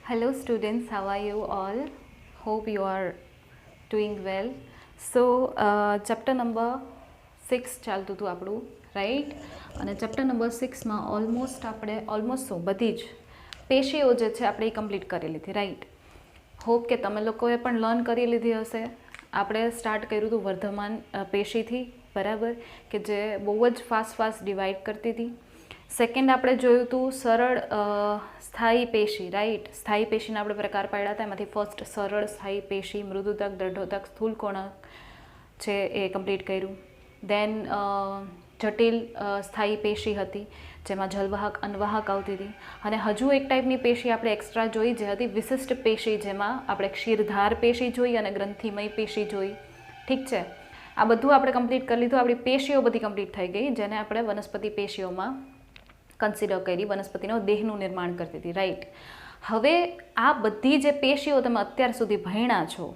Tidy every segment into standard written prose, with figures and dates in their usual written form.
Hello students, how are you all? Hope you are doing well. So chapter number 6 ચાલતું હતું આપણું, right? અને chapter number 6માં almost બધી જ પેશીઓ જે છે આપણે એ કમ્પ્લીટ કરી લીધી, રાઈટ? હોપ કે તમે લોકોએ પણ લર્ન કરી લીધી હશે. આપણે સ્ટાર્ટ કર્યું હતું વર્ધમાન પેશીથી, બરાબર, કે જે બહુ જ ફાસ્ટ ડિવાઈડ કરતી હતી. સેકન્ડ આપણે જોયું હતું સરળ સ્થાયી પેશી, રાઈટ? સ્થાયી પેશીના આપણે પ્રકાર પાડ્યા હતા. એમાંથી ફર્સ્ટ સરળ સ્થાયી પેશી, મૃદુતક, દ્રઢોતક, સ્થૂલકોણક છે એ કમ્પ્લીટ કર્યું. દેન જટિલ સ્થાયી પેશી હતી, જેમાં જલવાહક અનવાહક આવતી હતી. અને હજુ એક ટાઈપની પેશી આપણે એક્સ્ટ્રા જોઈ, જે હતી વિશિષ્ટ પેશી, જેમાં આપણે ક્ષીરધાર પેશી જોઈ અને ગ્રંથિમય પેશી જોઈ. ઠીક છે, આ બધું આપણે કમ્પ્લીટ કરી લીધું. આપણી પેશીઓ બધી કમ્પ્લીટ થઈ ગઈ, જેને આપણે વનસ્પતિ પેશીઓમાં કન્સિડર કરી, વનસ્પતિનો દેહનું નિર્માણ કરતી હતી, રાઈટ? હવે આ બધી જે પેશીઓ તમે અત્યાર સુધી ભણ્યા છો,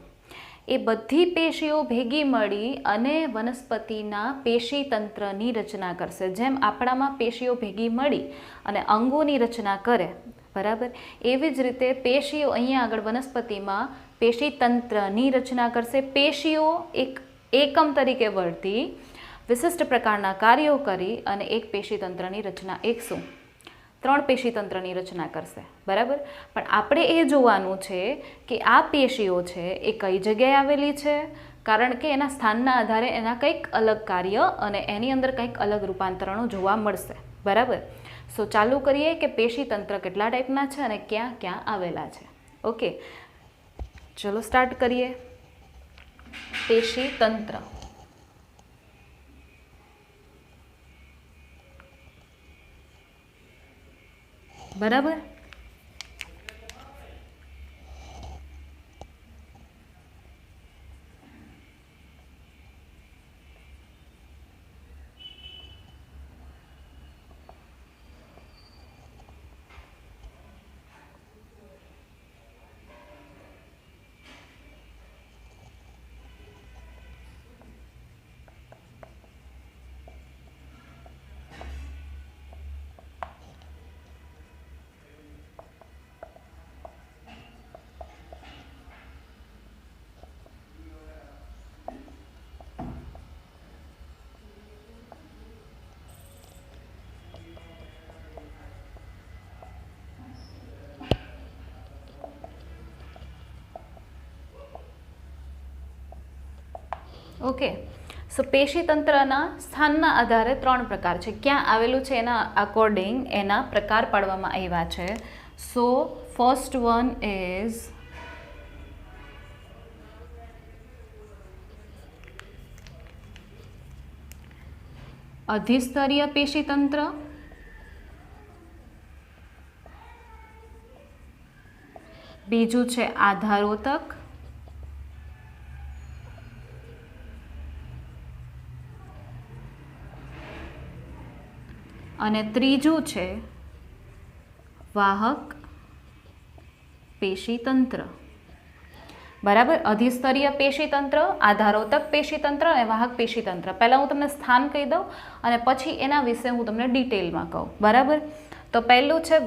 એ બધી પેશીઓ ભેગી મળી અને વનસ્પતિના પેશી તંત્રની રચના કરશે. જેમ આપણામાં પેશીઓ ભેગી મળી અને અંગોની રચના કરે, બરાબર, એવી જ રીતે પેશીઓ અહીંયા આગળ વનસ્પતિમાં પેશી તંત્રની રચના કરશે. પેશીઓ એક એકમ તરીકે વર્તી વિશિષ્ટ પ્રકારના કાર્યો કરી અને એક પેશીતંત્રની રચના, ત્રણ પેશીતંત્રની રચના કરશે, બરાબર. પણ આપણે એ જોવાનું છે કે આ પેશીઓ છે એ કઈ જગ્યાએ આવેલી છે, કારણ કે એના સ્થાનના આધારે એના કંઈક અલગ કાર્ય અને એની અંદર કંઈક અલગ રૂપાંતરણો જોવા મળશે, બરાબર. સો ચાલુ કરીએ કે પેશીતંત્ર કેટલા ટાઈપના છે અને ક્યાં ક્યાં આવેલા છે. ઓકે, ચલો સ્ટાર્ટ કરીએ. પેશીતંત્ર, બરાબર. ઓકે, સો પેશીતંત્રના સ્થાનના આધારે ત્રણ પ્રકાર છે. ક્યાં આવેલું છે એના અકોર્ડિંગ એના પ્રકાર પાડવામાં આવ્યા છે. સો ફર્સ્ટ વન ઇઝ અધિસ્તરીય પેશીતંત્ર, બીજું છે આધારોતક, અને ત્રીજું છે વાહક પેશીતંત્ર, બરાબર. અધિસ્તરીય પેશીતંત્ર, આધારોતક પેશીતંત્ર અને વાહક પેશીતંત્ર. પહેલાં હું તમને સ્થાન કહી દઉં અને પછી એના વિશે હું તમને ડિટેલમાં કહું, બરાબર. તો પહેલું છે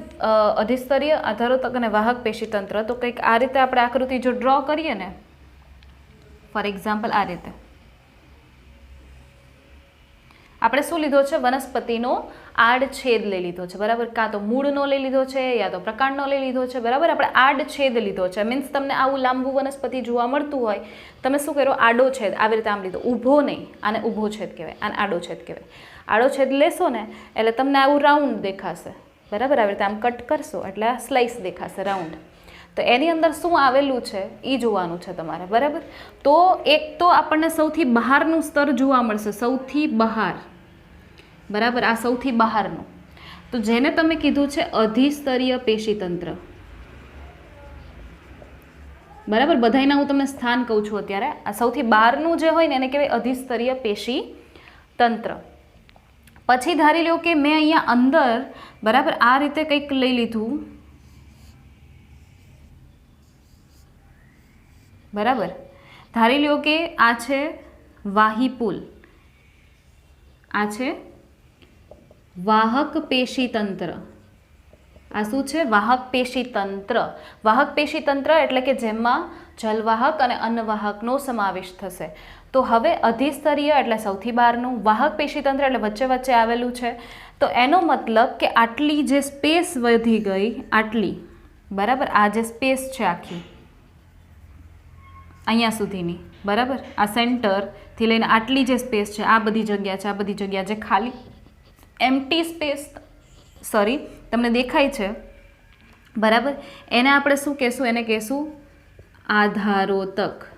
અધિસ્તરીય, આધારોતક અને વાહક પેશીતંત્ર. તો કંઈક આ રીતે આપણે આકૃતિ જો ડ્રો કરીએ ને, ફોર એક્ઝામ્પલ આ રીતે આપણે શું લીધો છે, વનસ્પતિનો આડછેદ લઈ લીધો છે, બરાબર. કાં તો મૂળનો લઈ લીધો છે યા તો પ્રકાંડનો લઈ લીધો છે, બરાબર. આપણે આડછેદ લીધો છે. મીન્સ તમને આવું લાંબુ વનસ્પતિ જોવા મળતું હોય, તમે શું કરો, આડો છેદ આવી રીતે આમ લીધો, ઊભો નહીં. આને ઊભો છેદ કહેવાય, આને આડો છેદ કહેવાય. આડો છેદ લેશો ને એટલે તમને આવું રાઉન્ડ દેખાશે, બરાબર. આવી રીતે આમ કટ કરશો એટલે આ સ્લાઇસ દેખાશે, રાઉન્ડ. તો એની અંદર શું આવેલું છે એ જોવાનું છે તમારે, બરાબર. તો એક તો આપણને સૌથી બહારનું સ્તર જોવા મળશે, સૌથી બહાર, બરાબર. આ સૌથી બહારનું, તો જેને તમે કીધું છે અધિસ્તરીય પેશીતંત્ર, બરાબર. બધાયના હું તમને સ્થાન કહું છું અત્યારે. આ સૌથી બહારનું જે હોય ને એને કહેવાય અધિસ્તરીય પેશીતંત્ર. પછી ધારી લો કે મેં અહીંયા અંદર, બરાબર, આ રીતે કંઈક લઈ લીધું, બરાબર. ધારી લો કે આ છે વાહીપુલ, આ છે વાહક પેશીતંત્ર, આ શું છે? વાહક પેશી તંત્ર. વાહક પેશી તંત્ર એટલે કે જેમાં જલવાહક અને અન્નવાહકનો સમાવેશ થશે. તો હવે અધિસ્તરીય એટલે સૌથી બહારનું, વાહક પેશી તંત્ર એટલે વચ્ચે વચ્ચે આવેલું છે. તો એનો મતલબ કે આટલી જે સ્પેસ વધી ગઈ, આટલી, બરાબર, આ જે સ્પેસ છે આખી અહીંયા સુધીની, બરાબર, આ સેન્ટરથી લઈને આટલી જે સ્પેસ છે, આ બધી જગ્યા છે, આ બધી જગ્યા જે ખાલી એમ્પ્ટી સ્પેસ, સોરી, તમને દેખાય છે, બરાબર, એને આપણે શું કહેશું? એને કહેશું આધારોતક.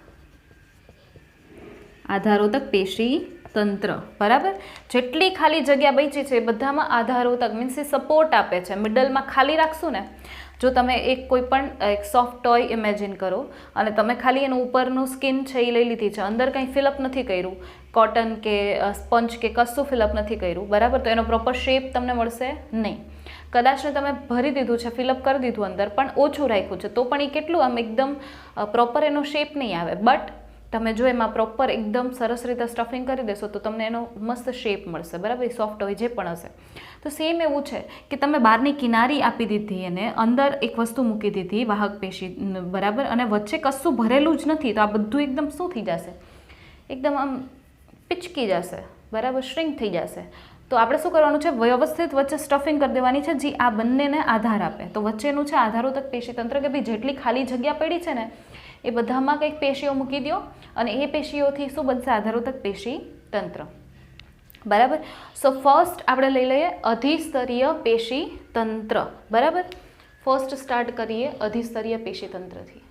આધારોતક પેશી તંત્ર, બરાબર. જેટલી ખાલી જગ્યા બચી છે એ બધામાં આધારોતક મીન્સ એ સપોર્ટ આપે છે. મિડલમાં ખાલી રાખશું ને, જો તમે એક કોઈ પણ એક સોફ્ટ ટોય ઇમેજિન કરો અને તમે ખાલી એનું ઉપરનું સ્કિન છે એ લઈ લીધી છે, અંદર કંઈ ફિલઅપ નથી કર્યું, કોટન કે સ્પંજ કે કશું ફિલઅપ નથી કર્યું, બરાબર, તો એનો પ્રોપર શેપ તમને મળશે નહીં. કદાચ તમે ભરી દીધું છે, ફિલઅપ કરી દીધું અંદર, પણ ઓછું રાખ્યું છે, તો પણ એ કેટલું આમ એકદમ પ્રોપર એનો શેપ નહીં આવે. બટ તમે જો એમાં પ્રોપર એકદમ સરસ રીતે સ્ટફિંગ કરી દેશો તો તમને એનો મસ્ત શેપ મળશે, બરાબર, એ સોફ્ટ હોય જે પણ હશે. તો સેમ એવું છે કે તમે બહારની કિનારી આપી દીધી, એને અંદર એક વસ્તુ મૂકી દીધી વાહક પેશી, બરાબર, અને વચ્ચે કશું ભરેલું જ નથી, તો આ બધું એકદમ શું થઈ જશે? એકદમ આમ પિચકી જશે, બરાબર, શ્રિંક થઈ જશે. તો આપણે શું કરવાનું છે? વ્યવસ્થિત વચ્ચે સ્ટફિંગ કરી દેવાની છે, જે આ બંનેને આધાર આપે. તો વચ્ચેનું છે આધારોતક પેશી તંત્ર, કે ભાઈ જેટલી ખાલી જગ્યા પડી છે ને એ બધામાં કંઈક પેશીઓ મૂકી દો અને એ પેશીઓથી શું બનશે? આધારોતક પેશી તંત્ર, બરાબર. સો ફર્સ્ટ આપણે લઈ લઈએ અધિસ્તરીય પેશી તંત્ર, બરાબર. ફર્સ્ટ સ્ટાર્ટ કરીએ અધિસ્તરીય પેશી તંત્રથી.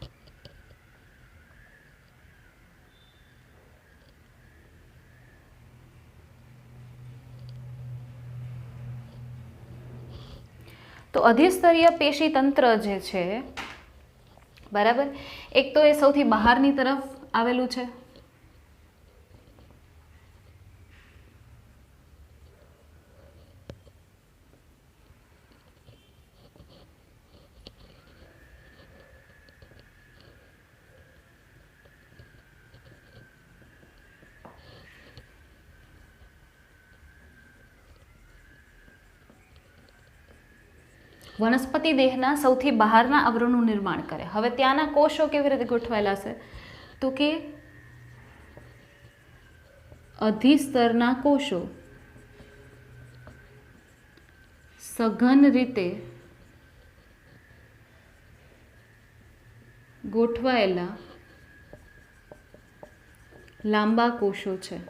તો અધિસ્તરીય પેશી તંત્ર જે છે, બરાબર, એક તો એ સૌથી બહારની તરફ આવેલું છે, વનસ્પતિ દેહના સૌથી બહારના આવરણનું નિર્માણ કરે. હવે ત્યાંના કોષો કેવી રીતે ગોઠવાયેલા છે? તો કે અધિસ્તરના કોષો સઘન રીતે ગોઠવાયેલા લાંબા કોષો છે.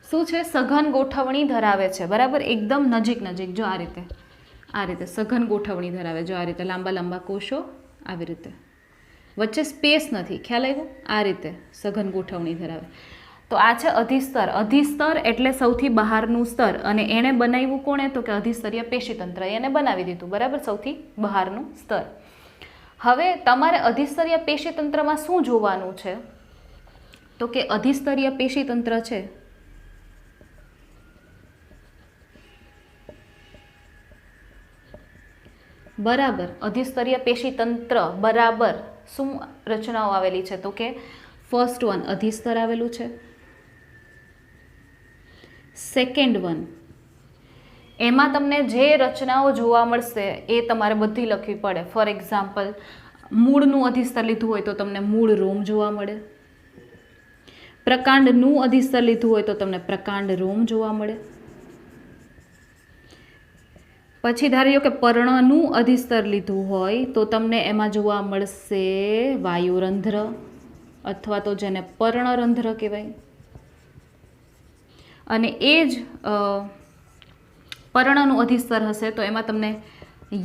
શું છે? સઘન ગોઠવણી ધરાવે છે, બરાબર, એકદમ નજીક નજીક. જો આ રીતે સઘન ગોઠવણી ધરાવે, જો આ રીતે લાંબા લાંબા કોષો, આવી રીતે વચ્ચે સ્પેસ નથી, ખ્યાલ આવ્યો? આ રીતે સઘન ગોઠવણી ધરાવે. તો આ છે અધિસ્તર. અધિસ્તર એટલે સૌથી બહારનું સ્તર, અને એણે બનાવ્યું કોણે? તો કે અધિસ્તરીય પેશીતંત્ર એને બનાવી દીધું, બરાબર, સૌથી બહારનું સ્તર. હવે તમારે અધિસ્તરીય પેશીતંત્રમાં શું જોવાનું છે? તો કે અધિસ્તરીય પેશીતંત્ર છે બરાબર, અધિસ્તરીય પેશીતંત્ર બરાબર શું રચનાઓ આવેલી છે? તો કે ફર્સ્ટ વન અધિસ્તર આવેલું છે, સેકન્ડ વન એમાં તમને જે રચનાઓ જોવા મળશે એ તમારે બધી લખવી પડે. ફોર એક્ઝામ્પલ, મૂળનું અધિસ્તર લીધું હોય તો તમને મૂળ રોમ જોવા મળે, પ્રકાંડનું અધિસ્તર લીધું હોય તો તમને પ્રકાંડ રોમ જોવા મળે. પછી ધાર્યો કે પર્ણનું અધિસ્તર લીધું હોય તો તમને એમાં જોવા મળશે વાયુરંધ્ર, અથવા તો જેને પર્ણરંધ્ર કહેવાય. અને એ જ પર્ણનું અધિસ્તર હશે તો એમાં તમને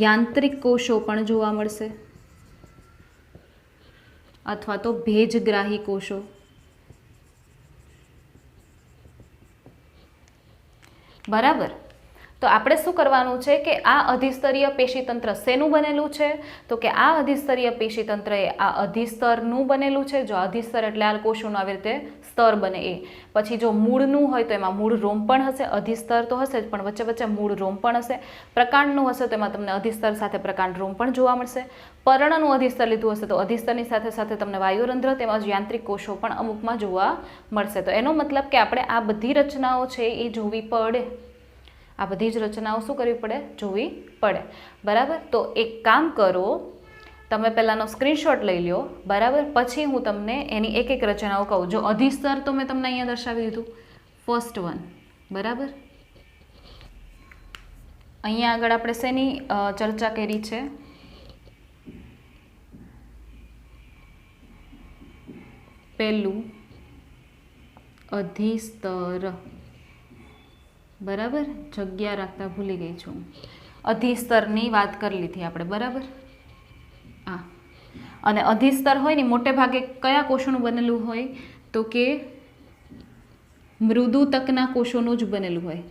યાંત્રિક કોષો પણ જોવા મળશે, અથવા તો ભેજગ્રાહી કોષો. બરાબર. તો આપણે શું કરવાનું છે કે આ અધિસ્તરીય પેશીતંત્ર શેનું બનેલું છે? તો કે આ અધિસ્તરીય પેશીતંત્ર એ આ અધિસ્તરનું બનેલું છે. જો અધિસ્તર એટલે આ કોષોનું આવી રીતે સ્તર બને એ. પછી જો મૂળનું હોય તો એમાં મૂળ રોમ પણ હશે, અધિસ્તર તો હશે જ પણ વચ્ચે વચ્ચે મૂળ રોમ પણ હશે. પ્રકાંડનું હશે તો એમાં તમને અધિસ્તર સાથે પ્રકાંડ રોમ પણ જોવા મળશે. પર્ણનું અધિસ્તર લીધું હશે તો અધિસ્તરની સાથે સાથે તમને વાયુરંધ્ર તેમજ યાંત્રિક કોષો પણ અમુકમાં જોવા મળશે. તો એનો મતલબ કે આપણે આ બધી રચનાઓ છે એ જોવી પડે. આ બધી જ રચનાઓ શું કરવી પડે? જોવી પડે. બરાબર. તો એક કામ કરો, તમે પહેલાંનો સ્ક્રીનશોટ લઈ લો. બરાબર. પછી હું તમને એની એક એક રચનાઓ કહું. જો અધિસ્તર તો મેં તમને અહીંયા દર્શાવી દીધું, ફર્સ્ટ વન. બરાબર. અહીંયા આગળ આપણે શેની ચર્ચા કરી છે? પહેલું અધિસ્તર. બરાબર. જગ્યા રાખતા ભૂલી ગઈ છું. અધિસ્તરની વાત કરી લીધી આપણે. બરાબર. હા. અને અધિસ્તર હોય ને મોટે ભાગે કયા કોષોનું બનેલું હોય? તો કે મૃદુતકના કોષોનું જ બનેલું હોય.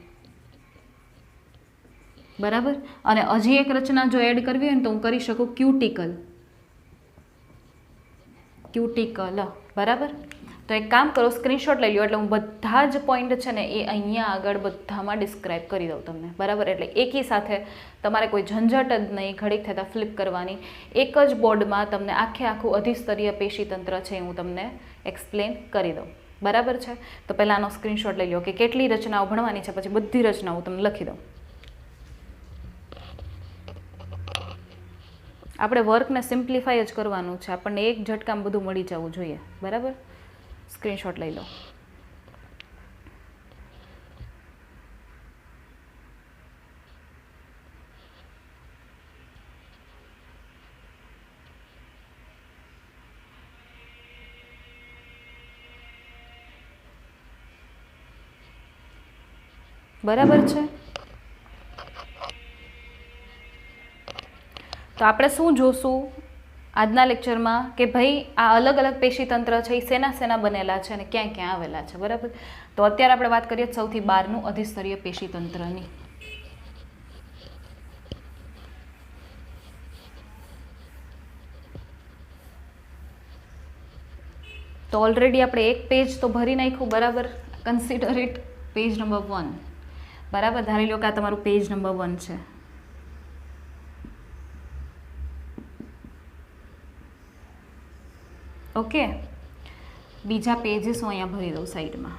બરાબર. અને હજી એક રચના જો એડ કરવી હોય ને તો હું કરી શકું, ક્યુટિકલ. ક્યુટિકલ. બરાબર. તો એક કામ કરો, સ્ક્રીનશોટ લઈ લો, એટલે હું બધા જ પોઈન્ટ છે ને એ અહીંયા આગળ બધામાં ડિસ્ક્રાઇબ કરી દઉં તમને. બરાબર. એટલે એકી સાથે તમારે કોઈ ઝંઝટ જ નહીં ઘડીક થતાં ફ્લિપ કરવાની. એક જ બોર્ડમાં તમને આખું અધિસ્તરીય પેશીતંત્ર છે હું તમને એક્સપ્લેન કરી દઉં. બરાબર છે. તો પહેલાંનો સ્ક્રીનશોટ લઈ લો કે કેટલી રચનાઓ ભણવાની છે, પછી બધી રચનાઓ તમને લખી દઉં. આપણે વર્કને સિમ્પ્લિફાય જ કરવાનું છે. આપણને એક ઝટકામાં બધું મળી જવું જોઈએ. બરાબર. સ્ક્રીનશોટ લઈ લો. બરાબર છે. તો આપણે શું જોશું આજના લેક્ચરમાં કે ભાઈ આ અલગ અલગ પેશીતંત્ર છે એ શેના શેના બનેલા છે અને ક્યાં ક્યાં આવેલા છે. બરાબર. તો અત્યારે આપણે વાત કરીએ સૌથી બહારનું અધિસ્તરીય પેશીતંત્રની. તો ઓલરેડી આપણે એક પેજ તો ભરી નાખ્યું. બરાબર. Consider it page number 1. બરાબર. ધારી લો કે આ તમારું પેજ નંબર 1 છે. ઓકે. બીજા પેજીસ હું અહીંયા ભરી દઉં સાઈડમાં.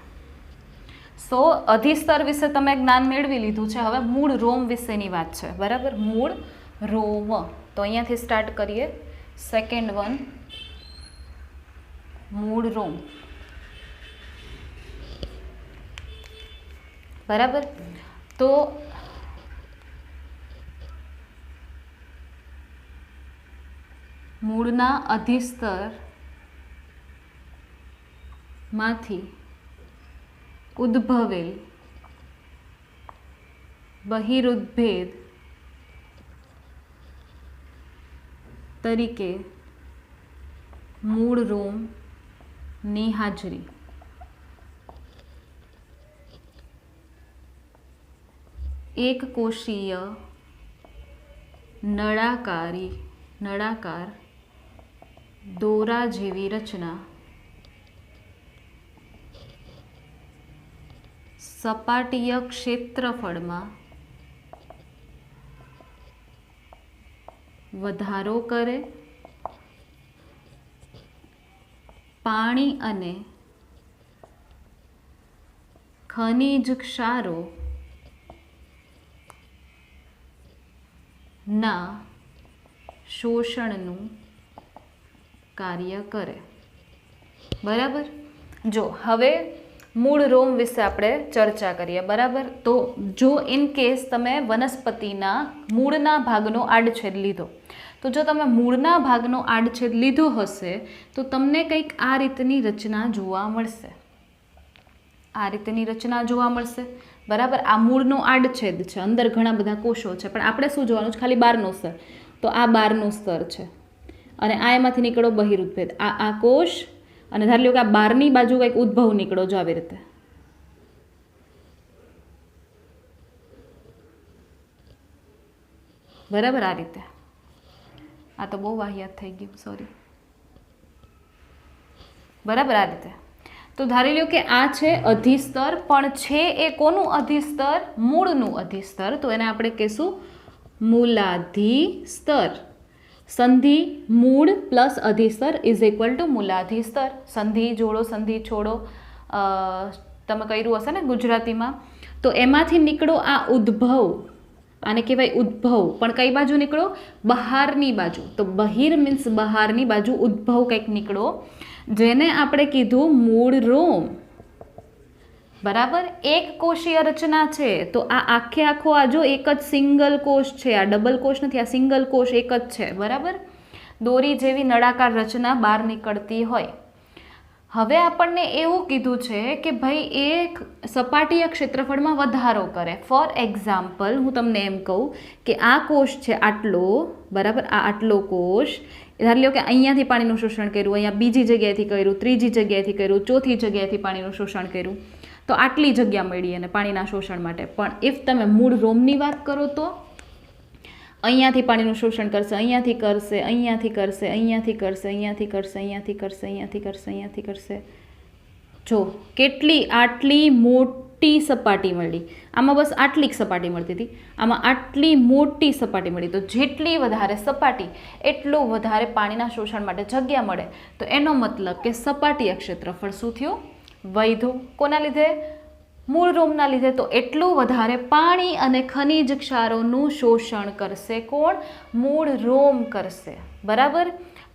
સો અધિસ્તર વિશે તમે જ્ઞાન મેળવી લીધું છે. હવે મૂળ રોમ વિશેની વાત છે. બરાબર. મૂળ રોમ. તો અહીંયાથી સ્ટાર્ટ કરીએ. સેકન્ડ વન, મૂળ રોમ. બરાબર. તો મૂળના અધિસ્તર માંથી ઉદ્ભવેલ બહિરુદ્ભેદ તરીકે મૂળ રોમની હાજરી. એક કોષીય નળાકાર દોરા જેવી રચના સપાટીય ક્ષેત્રફળમાં વધારો કરે, પાણી અને ખનિજ ક્ષારો ના શોષણનું કાર્ય કરે. બરાબર. જો હવે મૂળ રોમ વિશે આપણે ચર્ચા કરીએ. બરાબર. તો જો ઇન કેસ તમે વનસ્પતિના મૂળના ભાગનો આડછેદ લીધો, તો જો તમે મૂળના ભાગનો આડછેદ લીધો હશે તો તમને કંઈક આ રીતની રચના જોવા મળશે. આ રીતની રચના જોવા મળશે. બરાબર. આ મૂળનો આડછેદ છે, અંદર ઘણા બધા કોષો છે, પણ આપણે શું જોવાનું છે? ખાલી બહારનું સ્તર. તો આ બહારનું સ્તર છે અને આ એમાંથી નીકળો બહિરુદ્ભેદ. આ કોષ અને ધારી લો કે આ બહારની બાજુ કંઈક ઉદ્ભવ નીકળો જો આવી રીતે. બરાબર. આ રીતે. આ તો બહુ વાહિયાત થઈ ગયું, સોરી. બરાબર. આ રીતે. તો ધારી લો કે આ છે અધિસ્તર, પણ છે એ કોનું અધિસ્તર? મૂળનું અધિસ્તર. તો એને આપણે કહીશું મૂલાધિસ્તર. સંધિ મૂળ પ્લસ અધિસ્તર ઇઝ ઇક્વલ ટુ મૂલાધિસ્તર. સંધિ જોડો, સંધિ છોડો તમે કર્યું હશે ને ગુજરાતીમાં. તો એમાંથી નીકળો આ ઉદ્ભવ, આને કહેવાય ઉદ્ભવ, પણ કઈ બાજુ નીકળો? બહારની બાજુ. તો બહિર મીન્સ બહારની બાજુ, ઉદ્ભવ કંઈક નીકળો, જેને આપણે કીધું મૂળ રોમ. બરાબર, એક કોષીય રચના છે. તો આ આખે આખો આ જો એક જ સિંગલ કોષ છે, આ ડબલ કોષ નથી, આ સિંગલ કોષ એક જ છે. બરાબર, દોરી જેવી નળાકાર રચના બહાર નીકળતી હોય. હવે આપણને એવું કીધું છે કે ભાઈ એ સપાટીય ક્ષેત્રફળમાં વધારો કરે. ફોર એક્ઝામ્પલ હું તમને એમ કહું કે આ કોષ છે આટલો, બરાબર, આ આટલો કોષ, ધારી લો કે અહીંયાથી પાણીનું શોષણ કર્યું, અહીંયા બીજી જગ્યાએથી કર્યું, ત્રીજી જગ્યાએથી કર્યું, ચોથી જગ્યાએથી પાણીનું શોષણ કર્યું, તો આટલી જગ્યા મળી એને પાણીના શોષણ માટે. પણ ઇફ તમે મૂળ રોમની વાત કરો તો અહીંયાથી પાણીનું શોષણ કરશે, અહીંયાથી કરશે, અહીંયાથી કરશે, અહીંયાથી કરશે, અહીંયાથી કરશે, અહીંયાથી કરશે, અહીંયાથી કરશે, અહીંયાથી કરશે. જો કેટલી આટલી મોટી સપાટી મળી. આમાં બસ આટલી સપાટી મળતી હતી, આમાં આટલી મોટી સપાટી મળી. તો જેટલી વધારે સપાટી એટલું વધારે પાણીના શોષણ માટે જગ્યા મળે. તો એનો મતલબ કે સપાટીય ક્ષેત્રફળ શું થયું? વધ્યું. કોના લીધે? મૂળ રોમના લીધે. તો એટલું વધારે પાણી અને ખનિજ ક્ષારોનું શોષણ કરશે કોણ? મૂળ રોમ કરશે. બરાબર,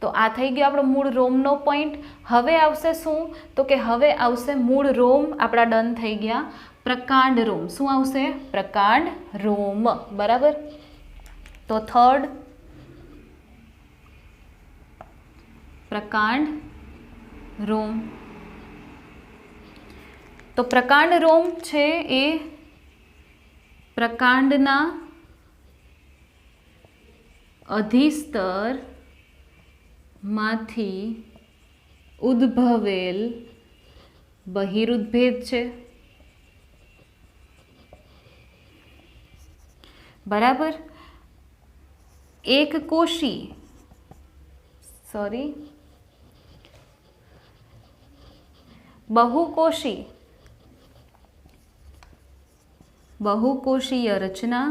તો આ થઈ ગયો આપણો મૂળ રોમનો પોઈન્ટ. હવે આવશે શું? તો કે હવે આવશે મૂળ રોમ આપણા ડન થઈ ગયા. પ્રકાંડ રોમ. શું આવશે? પ્રકાંડ રોમ. બરાબર, તો થર્ડ પ્રકાંડ રોમ. તો પ્રકાંડ રોમ છે એ પ્રકાંડના અધિસ્તરમાંથી ઉદ્ભવેલ બહિરુદભેદ છે. બરાબર, એક કોષી બહુકોષીય રચના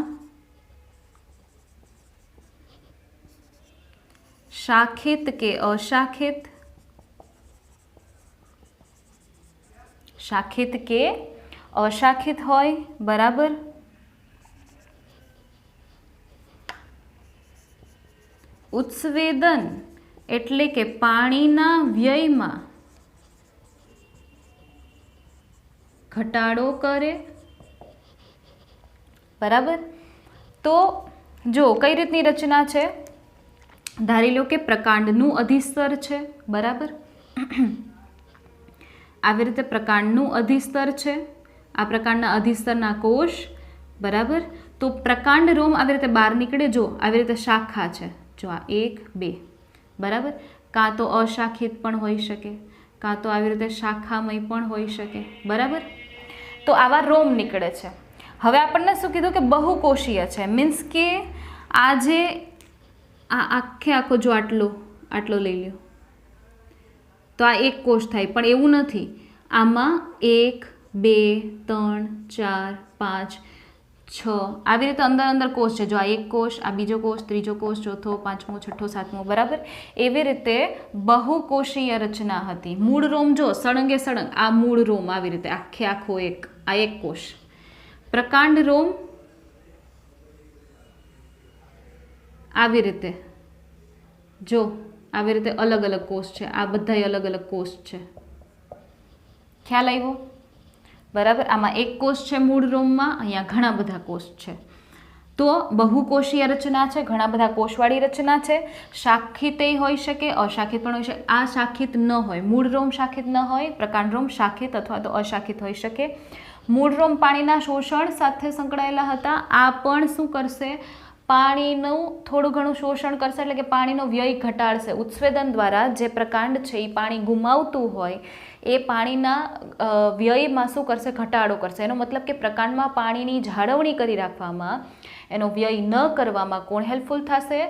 શાખિત કે અશાખિત, શાખિત કે અશાખિત હોય. બરાબર, ઉત્સવેદન એટલે કે પાણીના વ્યયમાં ઘટાડો કરે. બરાબર, તો જો કઈ રીતની રચના છે, ધારી લો કે પ્રકાંડનું અધિસ્તર છે. બરાબર, આવી રીતે પ્રકાંડનું અધિસ્તર છે, આ પ્રકાંડના અધિસ્તરના કોષ. બરાબર, તો પ્રકાંડ રોમ આવી રીતે બહાર નીકળે. જો આવી રીતે શાખા છે, જો આ 1 2. બરાબર, કાં તો અશાખિત પણ હોઈ શકે, કાં તો આવી રીતે શાખામય પણ હોઈ શકે. બરાબર, તો આવા રોમ નીકળે છે. હવે આપણને શું કીધું કે બહુકોષીય છે, મીન્સ કે આ જે આ આખે આખો જો આટલો લઈ લ્યો તો આ એક કોષ થાય. પણ એવું નથી, આમાં 1 2 3 4 5 6 આવી રીતે અંદર અંદર કોષ છે. જો આ એક કોષ, આ બીજો કોષ, ત્રીજો કોષ, ચોથો, પાંચમો, છઠ્ઠો, સાતમો. બરાબર, એવી રીતે બહુકોષીય રચના હતી. મૂળ રોમ જો સળંગે સળંગ, આ મૂળ રોમ આવી રીતે આખે આખો આ એક કોષ. પ્રકાંડ રોમ આવી રીતે, જો આવી રીતે અલગ અલગ કોષ છે, આ બધાય અલગ અલગ કોષ છે. ખ્યાલ આવ્યો? બરાબર, આમાં એક કોષ છે મૂળ રોમમાં, અહીંયા ઘણા બધા કોષ છે. તો બહુકોષીય રચના છે, ઘણા બધા કોષવાળી રચના છે. શાખિત હોઈ શકે, અશાખિત પણ હોઈ શકે. આ શાખિત ન હોય, મૂળ રોમ શાખિત ન હોય, પ્રકાંડ રોમ શાખિત અથવા તો અશાખિત હોઈ શકે. મૂળ રોમ પાણીના શોષણ સાથે સંકળાયેલા હતા. આ પણ શું કરશે? પાણીનું થોડું ઘણું શોષણ કરશે, એટલે કે પાણીનો વ્યય ઘટાડશે. ઉત્સવેદન દ્વારા જે પ્રકાંડ છે એ પાણી ગુમાવતું હોય એ પાણીના વ્યયમાં શું કરશે? ઘટાડો કરશે. એનો મતલબ કે પ્રકાંડમાં પાણીની જાળવણી કરી રાખવામાં, એનો વ્યય ન કરવામાં કોણ હેલ્પફુલ થશે?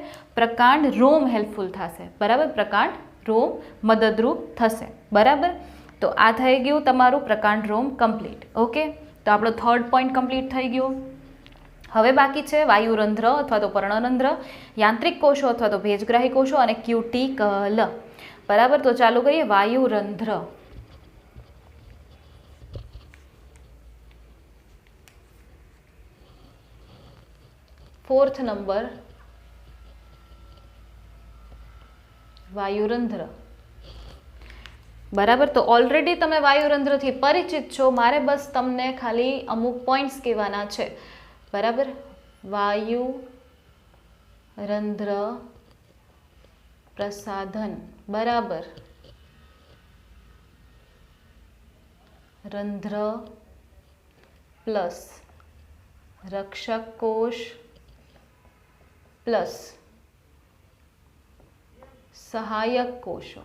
પ્રકાંડ રોમ હેલ્પફુલ થશે. બરાબર, પ્રકાંડ રોમ મદદરૂપ થશે. બરાબર, તો આ થઈ ગયું તમારું પ્રકાંડ રોમ કમ્પ્લીટ. ઓકે, તો આપણો થર્ડ પોઈન્ટ કમ્પ્લીટ થઈ ગયો. હવે બાકી છે વાયુરંધ્ર અથવા તો પર્ણરંધ્ર, યાંત્રિક કોષો અથવા તો ભેજગ્રાહી કોષો અને ક્યુટિકલ. બરાબર, તો ચાલુ કરીએ વાયુરંધ્ર. 4th number વાયુરંધ્ર. બરાબર, તો ઓલરેડી તમે વાયુરંધ્રથી પરિચિત છો, મારે બસ તમને ખાલી અમુક પોઈન્ટ્સ કહેવાના છે. બરાબર, વાયુરંધ્ર પ્રસાધન, બરાબર, રંધ્ર પ્લસ રક્ષક કોષ પ્લસ સહાયક કોષો.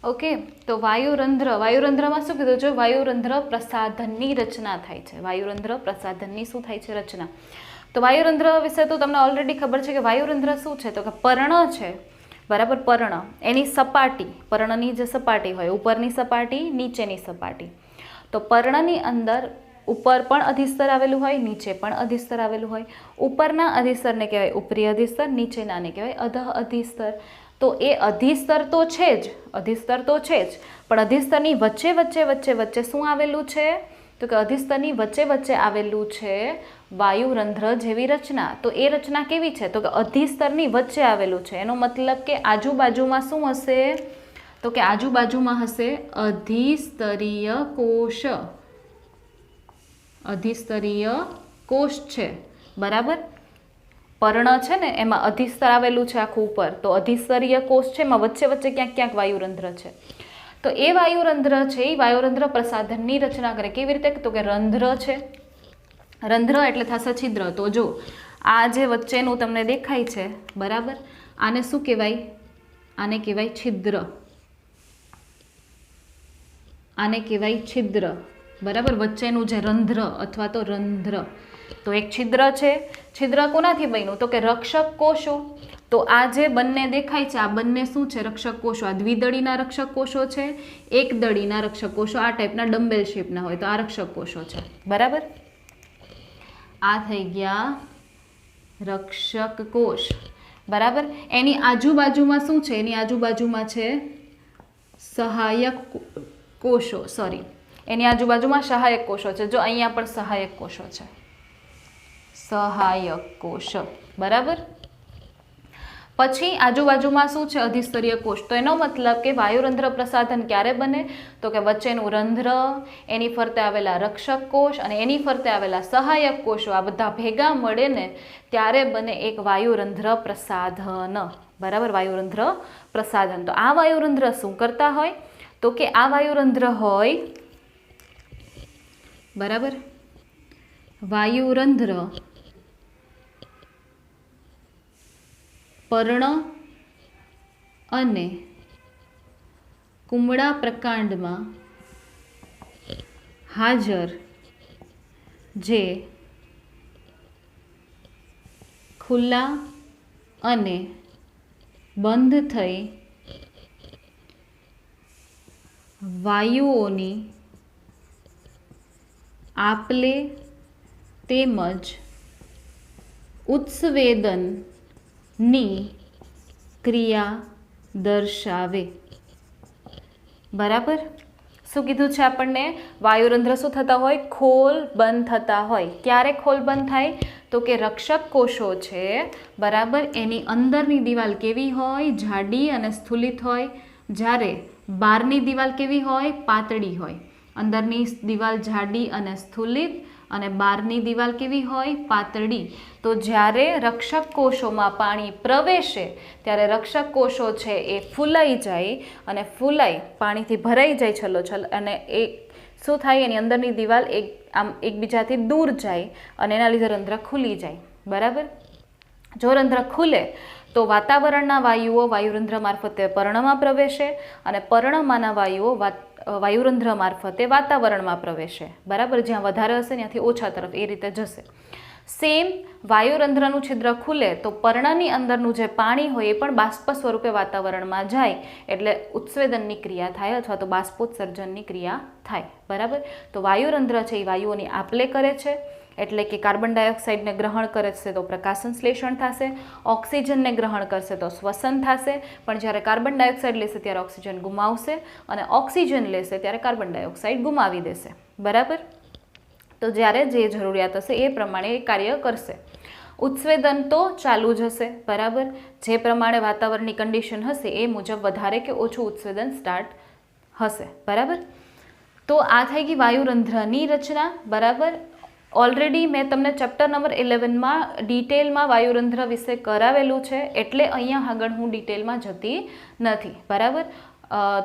ઓકે, તો વાયુરંધ્રમાં શું કીધું છે? વાયુરંધ્ર પ્રસાધનની રચના થાય છે. વાયુરંધ્ર પ્રસાધનની શું થાય છે? રચના. તો વાયુરંધ્ર વિશે તો તમને ઓલરેડી ખબર છે કે વાયુરંધ્ર શું છે, તો કે પર્ણ છે. બરાબર, પર્ણ, એની સપાટી, પર્ણની જે સપાટી હોય, ઉપરની સપાટી, નીચેની સપાટી. તો પર્ણની અંદર ઉપર પણ અધિસ્તર આવેલું હોય, નીચે પણ અધિસ્તર આવેલું હોય. ઉપરના અધિસ્તરને કહેવાય ઉપરી અધિસ્તર, નીચેનાને કહેવાય અધઃ અધિસ્તર. તો એ અધિસ્તર તો છે જ, અધિસ્તર તો છે જ, પણ અધિસ્તરની વચ્ચે વચ્ચે વચ્ચે વચ્ચે શું આવેલું છે? તો કે અધિસ્તરની વચ્ચે વચ્ચે આવેલું છે વાયુરંધ્ર જેવી રચના. તો એ રચના કેવી છે? તો કે અધિસ્તરની વચ્ચે આવેલું છે. એનો મતલબ કે આજુબાજુમાં શું હશે? તો કે આજુબાજુમાં હશે અધિસ્તરીય કોષ. અધિસ્તરીય કોષ છે. બરાબર, પર્ણ છે ને એમાં અધિસ્તર આવેલું છે આખું ઉપર, તો અધિસ્તરીય કોષ છે, એમાં વચ્ચે વચ્ચે ક્યાંક ક્યાંક વાયુરંધ્ર છે. તો એ વાયુરંધ્ર છે એ વાયુરંધ્ર પ્રસાધનની રચના કરે. કેવી રીતે? તો કે રંધ્ર છે, રંધ્ર એટલે થશે છિદ્ર. તો જો આ જે વચ્ચેનું તમને દેખાય છે, બરાબર, આને શું કહેવાય? આને કહેવાય છિદ્ર. આને કહેવાય છિદ્ર. બરાબર, વચ્ચેનું જે રંધ્ર અથવા તો રંધ્ર. તો એક છિદ્ર છે. છિદ્ર કોનાથી બન્યું? તો કે રક્ષક કોષો. તો આ જે બંને દેખાય છે, આ બંને શું છે? રક્ષક કોષો. આ દ્વિદળીના રક્ષક કોષો છે, એક દળીના રક્ષક કોષો. આ ટાઈપના ડમ્બેલ શેપના હોય તો આ રક્ષક કોષો છે. બરાબર, આ થઈ ગયા રક્ષક કોષ. બરાબર, એની આજુબાજુમાં શું છે? એની આજુબાજુમાં છે સહાયક કોષો. સોરી, એની આજુબાજુમાં સહાયક કોષો છે. જો અહીંયા પણ સહાયક કોષો છે, સહાયક કોષ. બરાબર, પછી આજુબાજુમાં શું છે? અધિસ્તરીય કોષ. તો એનો મતલબ કે વાયુરંધ્ર પ્રસાધન ક્યારે બને? તો કે વચ્ચેનું રંધ્ર, એની ફરતે આવેલા રક્ષક કોષ અને એની ફરતે આવેલા સહાયક કોષો, આ બધા ભેગા મળે ને ત્યારે બને એક વાયુરંધ્ર પ્રસાધન. બરાબર, વાયુરંધ્ર પ્રસાધન. તો આ વાયુરંધ્ર શું કરતા હોય? તો કે આ વાયુરંધ્ર હોય, બરાબર, વાયુરંધ્ર પર્ણ અને કુમળા પ્રકાંડમાં હાજર જે ખુલ્લા અને બંધ થઈ વાયુઓની આપલે તેમજ ઉત્સવેદનની ક્રિયા દર્શાવે. બરાબર. શું કીધું છે આપણને? વાયુરંધ્ર શું થતા હોય? ખોલ બંધ થતા હોય. ક્યારે ખોલ બંધ થાય? તો કે રક્ષક કોષો છે બરાબર, એની અંદરની દિવાલ કેવી હોય? જાડી અને સ્થૂલિત હોય. જ્યારે બહારની દિવાલ કેવી હોય? પાતળી હોય. અંદરની દિવાલ જાડી અને સ્થૂલિત અને બહારની દિવાલ કેવી હોય? પાતળી. તો જ્યારે રક્ષક કોષોમાં પાણી પ્રવેશે ત્યારે રક્ષક કોષો છે એ ફૂલાઈ જાય અને ફૂલાઈ પાણીથી ભરાઈ જાય છલોછલ અને એ શું થાય? એની અંદરની દિવાલ આમ એકબીજાથી દૂર જાય અને એના લીધે રંધ્ર ખુલી જાય. બરાબર. જો રંધ્ર ખુલે તો વાતાવરણના વાયુઓ વાયુરંધ્ર મારફતે પર્ણમાં પ્રવેશે અને પર્ણમાંના વાયુઓ વાયુરંધ્ર મારફતે વાતાવરણમાં પ્રવેશે. બરાબર. જ્યાં વધારે હશે ત્યાંથી ઓછા તરફ એ રીતે જશે. સેમ વાયુરંધ્રનું છિદ્ર ખુલે તો પર્ણની અંદરનું જે પાણી હોય એ પણ બાષ્પ સ્વરૂપે વાતાવરણમાં જાય એટલે ઉત્સવેદનની ક્રિયા થાય અથવા તો બાષ્પોત્સર્જનની ક્રિયા થાય. બરાબર. તો વાયુરંધ્ર છે એ વાયુઓની આપલે કરે છે એટલે કે કાર્બન ડાયોક્સાઇડને ગ્રહણ કરે છે તો પ્રકાશન શ્લેષણ થશે, ઓક્સિજનને ગ્રહણ કરશે તો શ્વસન થશે. પણ જ્યારે કાર્બન ડાયોક્સાઇડ લેશે ત્યારે ઓક્સિજન ગુમાવશે અને ઓક્સિજન લેશે ત્યારે કાર્બન ડાયોક્સાઇડ ગુમાવી દેશે. બરાબર. તો જ્યારે જે જરૂરિયાત હશે એ પ્રમાણે એ કાર્ય કરશે. ઉત્સવેદન તો ચાલુ જ હશે. બરાબર. જે પ્રમાણે વાતાવરણની કન્ડિશન હશે એ મુજબ વધારે કે ઓછું ઉત્સવેદન સ્ટાર્ટ હશે. બરાબર. તો આ થઈ ગઈ વાયુરંધ્રની રચના. બરાબર. ઓલરેડી મેં તમને ચેપ્ટર નંબર 11માં ડિટેલમાં વાયુરંધ્ર વિશે કરાવેલું છે એટલે અહીંયા આગળ હું ડિટેલમાં જતી નથી. બરાબર.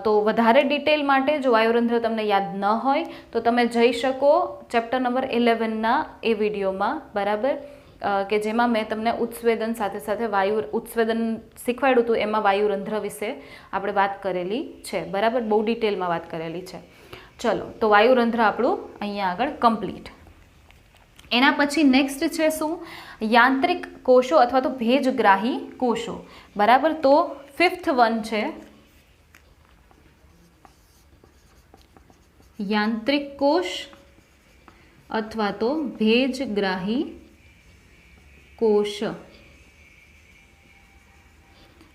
તો વધારે ડિટેલ માટે જો વાયુરંધ્ર તમને યાદ ન હોય તો તમે જઈ શકો ચેપ્ટર નંબર 11ના એ વિડીયોમાં. બરાબર. કે જેમાં મેં તમને ઉત્સવેદન સાથે સાથે ઉત્સવેદન શીખવાડ્યું હતું. એમાં વાયુરંધ્ર વિશે આપણે વાત કરેલી છે. બરાબર. બહુ ડિટેલમાં વાત કરેલી છે. ચલો, તો વાયુરંધ્ર આપણું અહીંયા આગળ કમ્પ્લીટ. એના પછી નેક્સ્ટ છે શું? યાંત્રિક કોષો અથવા તો ભેજગ્રાહી કોષો. બરાબર. તો 5th વન છે યાંત્રિક કોષ અથવા તો ભેજગ્રાહી કોષ.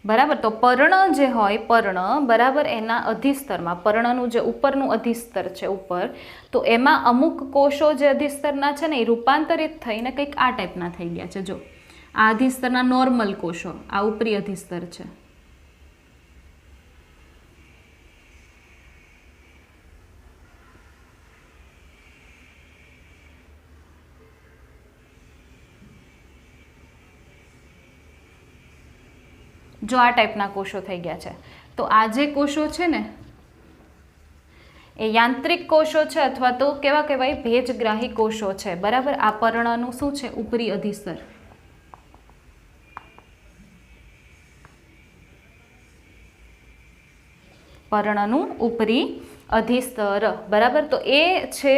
બરાબર. તો પર્ણ જે હોય પર્ણ બરાબર એના અધિસ્તરમાં પર્ણનું જે ઉપરનું અધિસ્તર છે ઉપર તો એમાં અમુક કોષો જે અધિસ્તરના છે ને એ રૂપાંતરિત થઈને કંઈક આ ટાઈપના થઈ ગયા છે. જો આ અધિસ્તરના નોર્મલ કોષો, આ ઉપરી અધિસ્તર છે. જો આ ટાઈપના કોષો થઈ ગયા છે. તો આ જે કોષો છે ને એ યાંત્રિક કોષો છે અથવા તો કેવા કહેવાય? ભેજગ્રાહી કોષો છે. બરાબર. આ પર્ણનું શું છે? ઉપરી અધિસ્તર. પર્ણનું ઉપરી અધિસ્તર. બરાબર. તો એ છે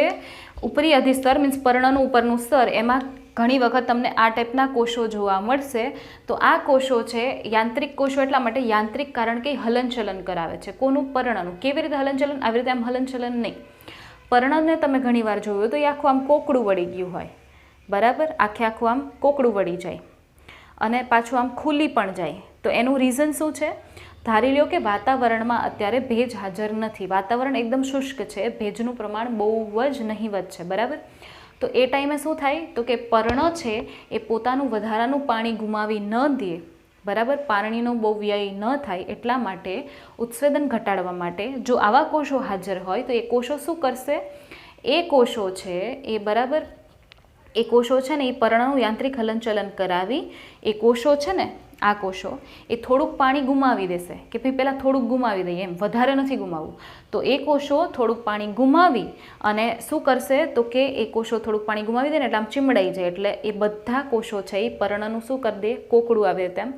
ઉપરી અધિસ્તર મીન્સ પર્ણનું ઉપરનું સ્તર. એમાં ઘણી વખત તમને આ ટાઈપના કોષો જોવા મળશે. તો આ કોષો છે યાંત્રિક કોષો એટલા માટે યાંત્રિક કારણ કે હલનચલન કરાવે છે. કોનું? પર્ણનું. કેવી રીતે હલનચલન? આવી રીતે આમ હલનચલન નહીં. પર્ણને તમે ઘણીવાર જોયું તો એ આખું આમ કોકડું વળી ગયું હોય. બરાબર. આખું આમ કોકડું વળી જાય અને પાછું આમ ખુલી પણ જાય. તો એનું રીઝન શું છે? ધારી લ્યો કે વાતાવરણમાં અત્યારે ભેજ હાજર નથી. વાતાવરણ એકદમ શુષ્ક છે. ભેજનું પ્રમાણ બહુ જ નહિવત છે. બરાબર. તો એ ટાઈમે શું થાય? તો કે પર્ણ છે એ પોતાનું વધારાનું પાણી ગુમાવી ન દે. બરાબર. પાણીનો બહુ વ્યય ન થાય એટલા માટે ઉત્સવેદન ઘટાડવા માટે જો આવા કોષો હાજર હોય તો એ કોષો શું કરશે? એ કોષો છે એ બરાબર એ કોષો છે ને એ પર્ણનું યાંત્રિક હલનચલન કરાવી એ કોષો છે ને આ કોષો એ થોડુંક પાણી ગુમાવી દેશે કે ભાઈ પહેલાં થોડુંક ગુમાવી દઈએ, એમ વધારે નથી ગુમાવવું. તો એ કોષો થોડુંક પાણી ગુમાવી અને શું કરશે તો કે એ કોષો થોડુંક પાણી ગુમાવી દે ને એટલે આમ ચીમડાઈ જાય, એટલે એ બધા કોષો છે એ પર્ણનું શું કરી દે, કોકડું આવે તેમ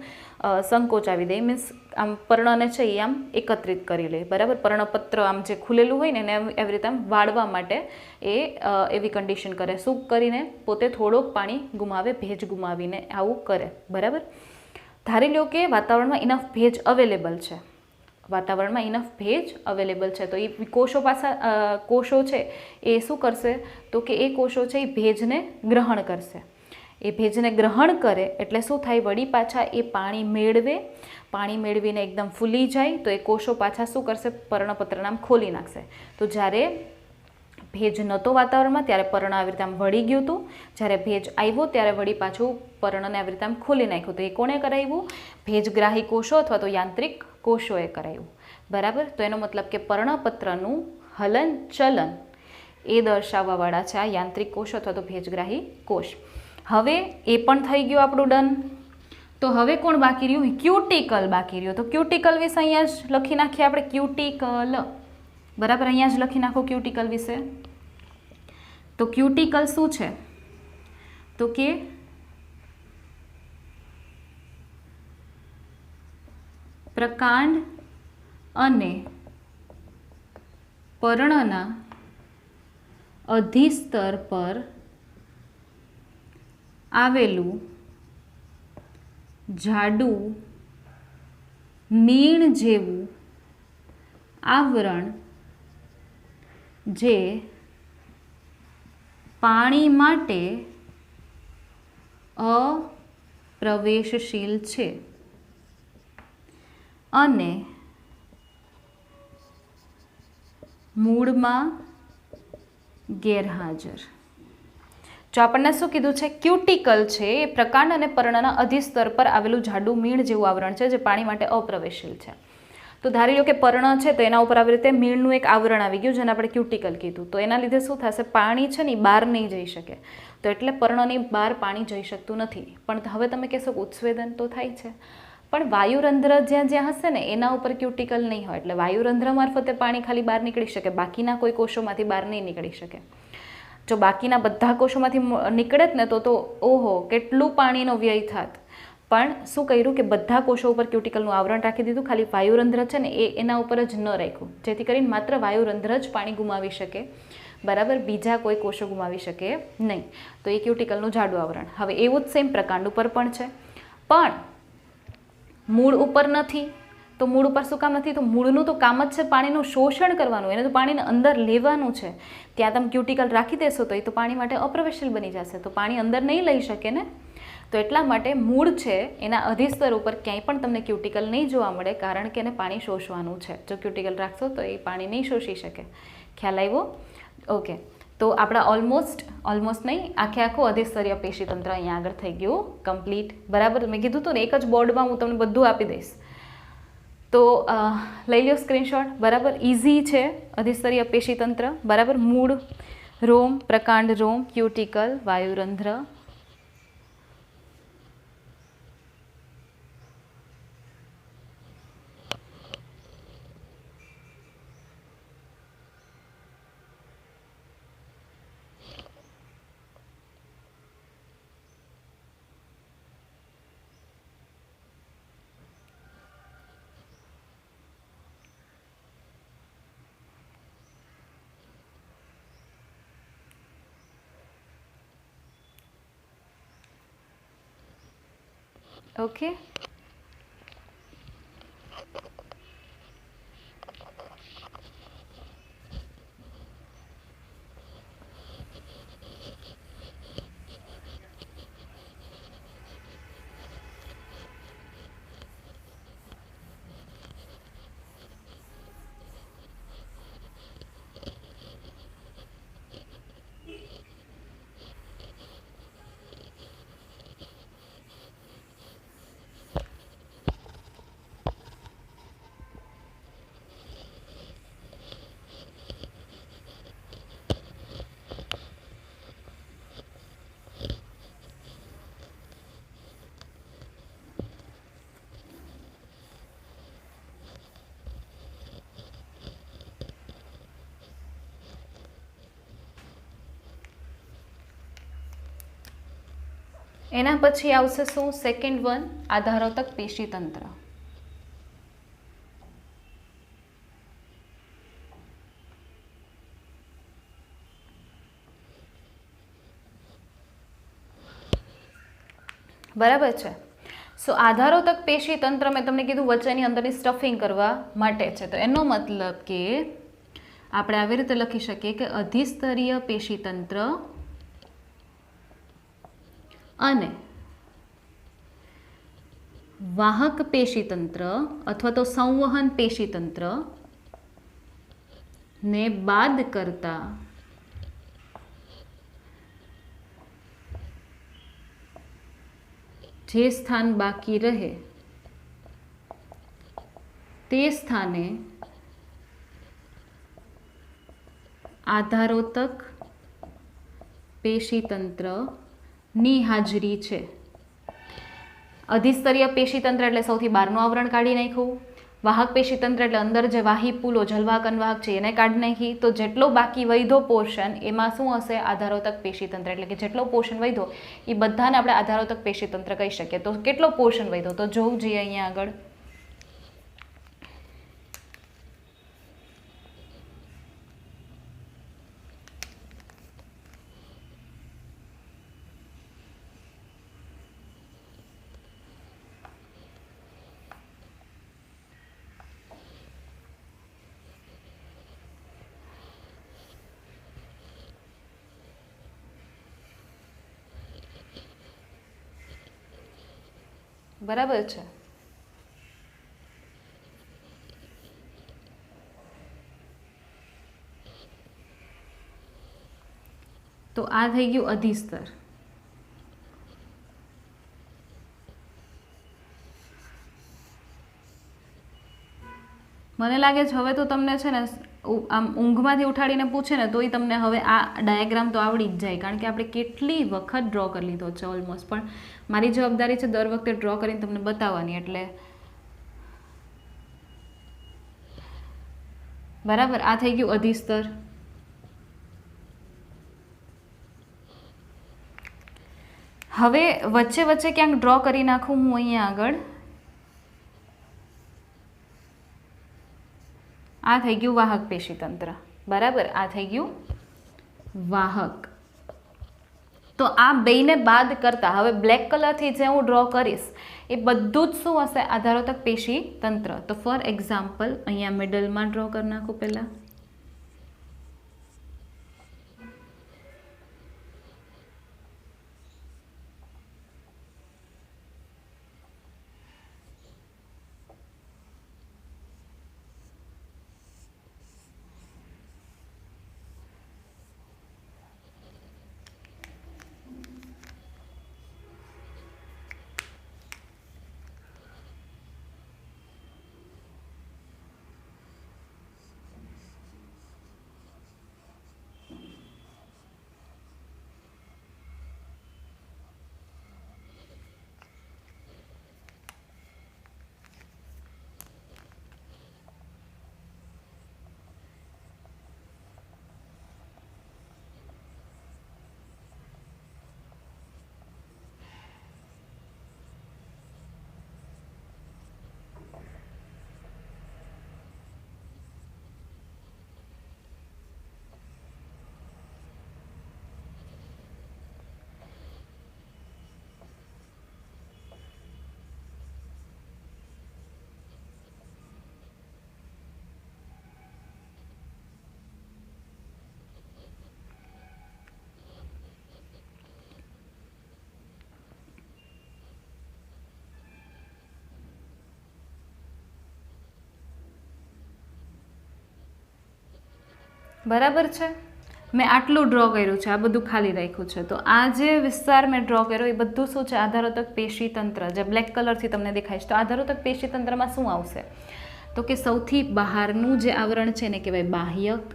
સંકોચાવી દે, મીન્સ આમ પર્ણને છે એ આમ એકત્રિત કરી લે. બરાબર, પર્ણપત્ર આમ જે ખુલેલું હોય ને એને એવી રીતે આમ વાળવા માટે એ એવી કન્ડિશન કરે. શું કરીને? પોતે થોડોક પાણી ગુમાવે, ભેજ ગુમાવીને આવું કરે. બરાબર, ધારી લો કે વાતાવરણમાં ઇનફ ભેજ અવેલેબલ છે, વાતાવરણમાં ઇનફ ભેજ અવેલેબલ છે, તો એ કોષો છે એ શું કરશે તો કે એ કોષો છે એ ભેજને ગ્રહણ કરશે. એ ભેજને ગ્રહણ કરે એટલે શું થાય, વળી પાછા એ પાણી મેળવે, પાણી મેળવીને એકદમ ફૂલી જાય તો એ કોષો પાછા શું કરશે, પર્ણપત્રને આમ ખોલી નાખશે. તો જ્યારે ભેજ નહોતો વાતાવરણમાં ત્યારે પર્ણ આવી રીતે આમ વળી ગયું હતું, જ્યારે ભેજ આવ્યો ત્યારે વળી પાછું પર્ણને આવી રીતે આમ ખોલી નાખ્યું. તો એ કોણે કરાવ્યું? ભેજગ્રાહી કોષો અથવા તો યાંત્રિક કોષોએ કરાવ્યું. બરાબર, તો એનો મતલબ કે પર્ણપત્રનું હલન ચલન એ દર્શાવવાવાળા છે આ યાંત્રિક કોષો અથવા તો ભેજગ્રાહી કોષ. હવે એ પણ થઈ ગયું આપણું ડન. તો હવે કોણ બાકી રહ્યું? ક્યુટિકલ બાકી રહ્યું. તો ક્યુટિકલ વિશે અહીંયા જ લખી નાખીએ આપણે, ક્યુટિકલ. બરાબર, અહીંયા જ લખી નાખો ક્યુટિકલ વિશે. તો ક્યુટિકલ શું છે તો કે પ્રકાંડ અને પર્ણના અધિસ્તર પર આવેલું જાડું મીણ જેવું આવરણ જે પાણી માટે અપ્રવેશશીલ છે અને મૂળમાં ગેરહાજર. જો આપણને શું કીધું છે, ક્યુટિકલ છે એ પ્રકાંડ અને પર્ણના અધિસ્તર પર આવેલું જાડું મીણ જેવું આવરણ છે જે પાણી માટે અપ્રવેશશીલ છે. તો ધારી લો કે પર્ણ છે તો એના ઉપર આવી રીતે મીણનું એક આવરણ આવી ગયું જેને આપણે ક્યુટિકલ કીધું. તો એના લીધે શું થશે, પાણી છે ને બહાર નહીં જઈ શકે. તો એટલે પર્ણની બહાર પાણી જઈ શકતું નથી. પણ હવે તમે કહેશો કે ઉત્સવેદન તો થાય છે, પણ વાયુરંધ્ર જ્યાં જ્યાં હશે ને એના ઉપર ક્યુટિકલ નહીં હોય, એટલે વાયુરંધ્ર મારફતે પાણી ખાલી બહાર નીકળી શકે, બાકીના કોઈ કોષોમાંથી બહાર નહીં નીકળી શકે. જો બાકીના બધા કોષોમાંથી નીકળે જ ને તો ઓહો કેટલું પાણીનો વ્યય થાત. પણ શું કર્યું કે બધા કોષો ઉપર ક્યુટિકલનું આવરણ રાખી દીધું, ખાલી વાયુરંધ્ર છે ને એના ઉપર જ ન રાખ્યું, જેથી કરીને માત્ર વાયુરંધ્ર જ પાણી ગુમાવી શકે. બરાબર, બીજા કોઈ કોષો ગુમાવી શકે નહીં. તો એ ક્યુટિકલનું જાડું આવરણ. હવે એવું જ સેમ પ્રકાંડ ઉપર પણ છે, પણ મૂળ ઉપર નથી. તો મૂળ ઉપર શું કામ નથી? તો મૂળનું તો કામ જ છે પાણીનું શોષણ કરવાનું, એને તો પાણીને અંદર લેવાનું છે. ત્યાં તમે ક્યુટિકલ રાખી દેશો તો એ તો પાણી માટે અપ્રવેશશીલ બની જશે, તો પાણી અંદર નહીં લઈ શકે ને. તો એટલા માટે મૂળ છે એના અધિસ્તર ઉપર ક્યાંય પણ તમને ક્યુટિકલ નહીં જોવા મળે, કારણ કે એને પાણી શોષવાનું છે. જો ક્યુટિકલ રાખશો તો એ પાણી નહીં શોષી શકે. ખ્યાલ આવ્યો? ઓકે, તો આપણા ઓલમોસ્ટ નહીં, આખું અધિસ્તરીય પેશીતંત્ર અહીંયા આગળ થઈ ગયું કમ્પ્લીટ. બરાબર, મેં કીધું હતું ને એક જ બોર્ડમાં હું તમને બધું આપી દઈશ. તો લઈ લો સ્ક્રીનશોટ. બરાબર, ઇઝી છે અધિસ્તરીય પેશીતંત્ર. બરાબર, મૂળ, રોમ, પ્રકાંડ રોમ, ક્યુટિકલ, વાયુરંધ્ર. ઓકે, એના પછી આવશે શું? સેકન્ડ વન, આધારોતક પેશીતંત્ર. બરાબર છે. સો આધારોતક પેશીતંત્ર મેં તમને કીધું વચ્ચેની અંદરની સ્ટફિંગ કરવા માટે છે. તો એનો મતલબ કે આપણે આવી રીતે લખી શકીએ કે અધિસ્તરીય પેશીતંત્ર અને વાહક પેશીતંત્ર અથવા તો સંવહન પેશીતંત્ર ને બાદ કરતા જે સ્થાન બાકી રહે તે સ્થાને આધારોતક પેશીતંત્રની હાજરી છે. અધિસ્તરીય પેશીતંત્ર એટલે સૌથી બહારનું આવરણ કાઢી નાખ્યું. વાહક પેશીતંત્ર એટલે અંદર જે વાહી પુલો જલવાહક અનવાહક છે એને કાઢી નાખી. તો જેટલો બાકી વધ્યો પોર્શન એમાં શું હશે? આધારોતક પેશીતંત્ર. એટલે કે જેટલો પોર્શન વધ્યો એ બધાને આપણે આધારોતક પેશીતંત્ર કહી શકીએ. તો કેટલો પોર્શન વધ્યો? તો જોવું જોઈએ અહીંયા આગળ. બરાબર છે. તો આ થઈ ગયું અધિસ્તર. મને લાગે છે હવે તો તમને છે ને આમ ઊંઘમાંથી ઉઠાડીને પૂછે ને તોય તમને હવે આ ડાયાગ્રામ તો આવડી જ જાય, કારણ કે આપણે કેટલી વખત ડ્રો કરી લીધો છે ઓલમોસ્ટ. પણ મારી જવાબદારી છે દર વખતે ડ્રો કરીને તમને બતાવવાની. એટલે બરાબર, આ થઈ ગયું અધિસ્તર. હવે વચ્ચે વચ્ચે ક્યાંક ડ્રો કરી નાખું હું અહીંયા આગળ. આ થઈ ગયું વાહક પેશીતંત્ર. બરાબર, આ થઈ ગયું વાહક. તો આ બેયને બાદ કરતા હવે બ્લેક કલરથી જે હું ડ્રો કરીશ એ બધું જ શું હશે? આધારોતક પેશીતંત્ર. તો ફોર એક્ઝામ્પલ અહીંયા મિડલમાં ડ્રો કરી નાખું પહેલાં. બરાબર છે. મેં આટલું ડ્રો કર્યું છે, આ બધું ખાલી રાખ્યું છે. તો આ જે વિસ્તાર મેં ડ્રો કર્યો એ બધું શું છે? આધારોતક પેશીતંત્ર, જે બ્લેક કલરથી તમને દેખાય છે. તો આધારોતક પેશીતંત્રમાં શું આવશે? તો કે સૌથી બહારનું જે આવરણ છે એને કહેવાય બાહ્યક.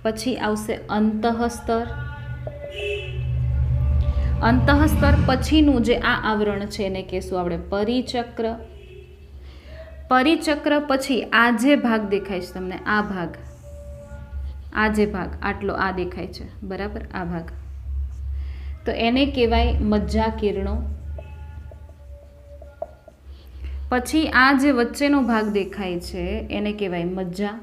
પછી આવશે અંતઃસ્તર. અંતઃસ્તર પછીનું જે આ આવરણ છે એને કહેશું આપણે પરિચક્ર. પરિચક્ર પછી આ જે ભાગ દેખાય છે તમને, આ ભાગ, આ જે ભાગ આટલો આ દેખાય છે, બરાબર, આ ભાગ. તો એને કહેવાય મજ્જા કિરણો. પછી આ જે વચ્ચેનો ભાગ દેખાય છે એને કહેવાય મજ્જા.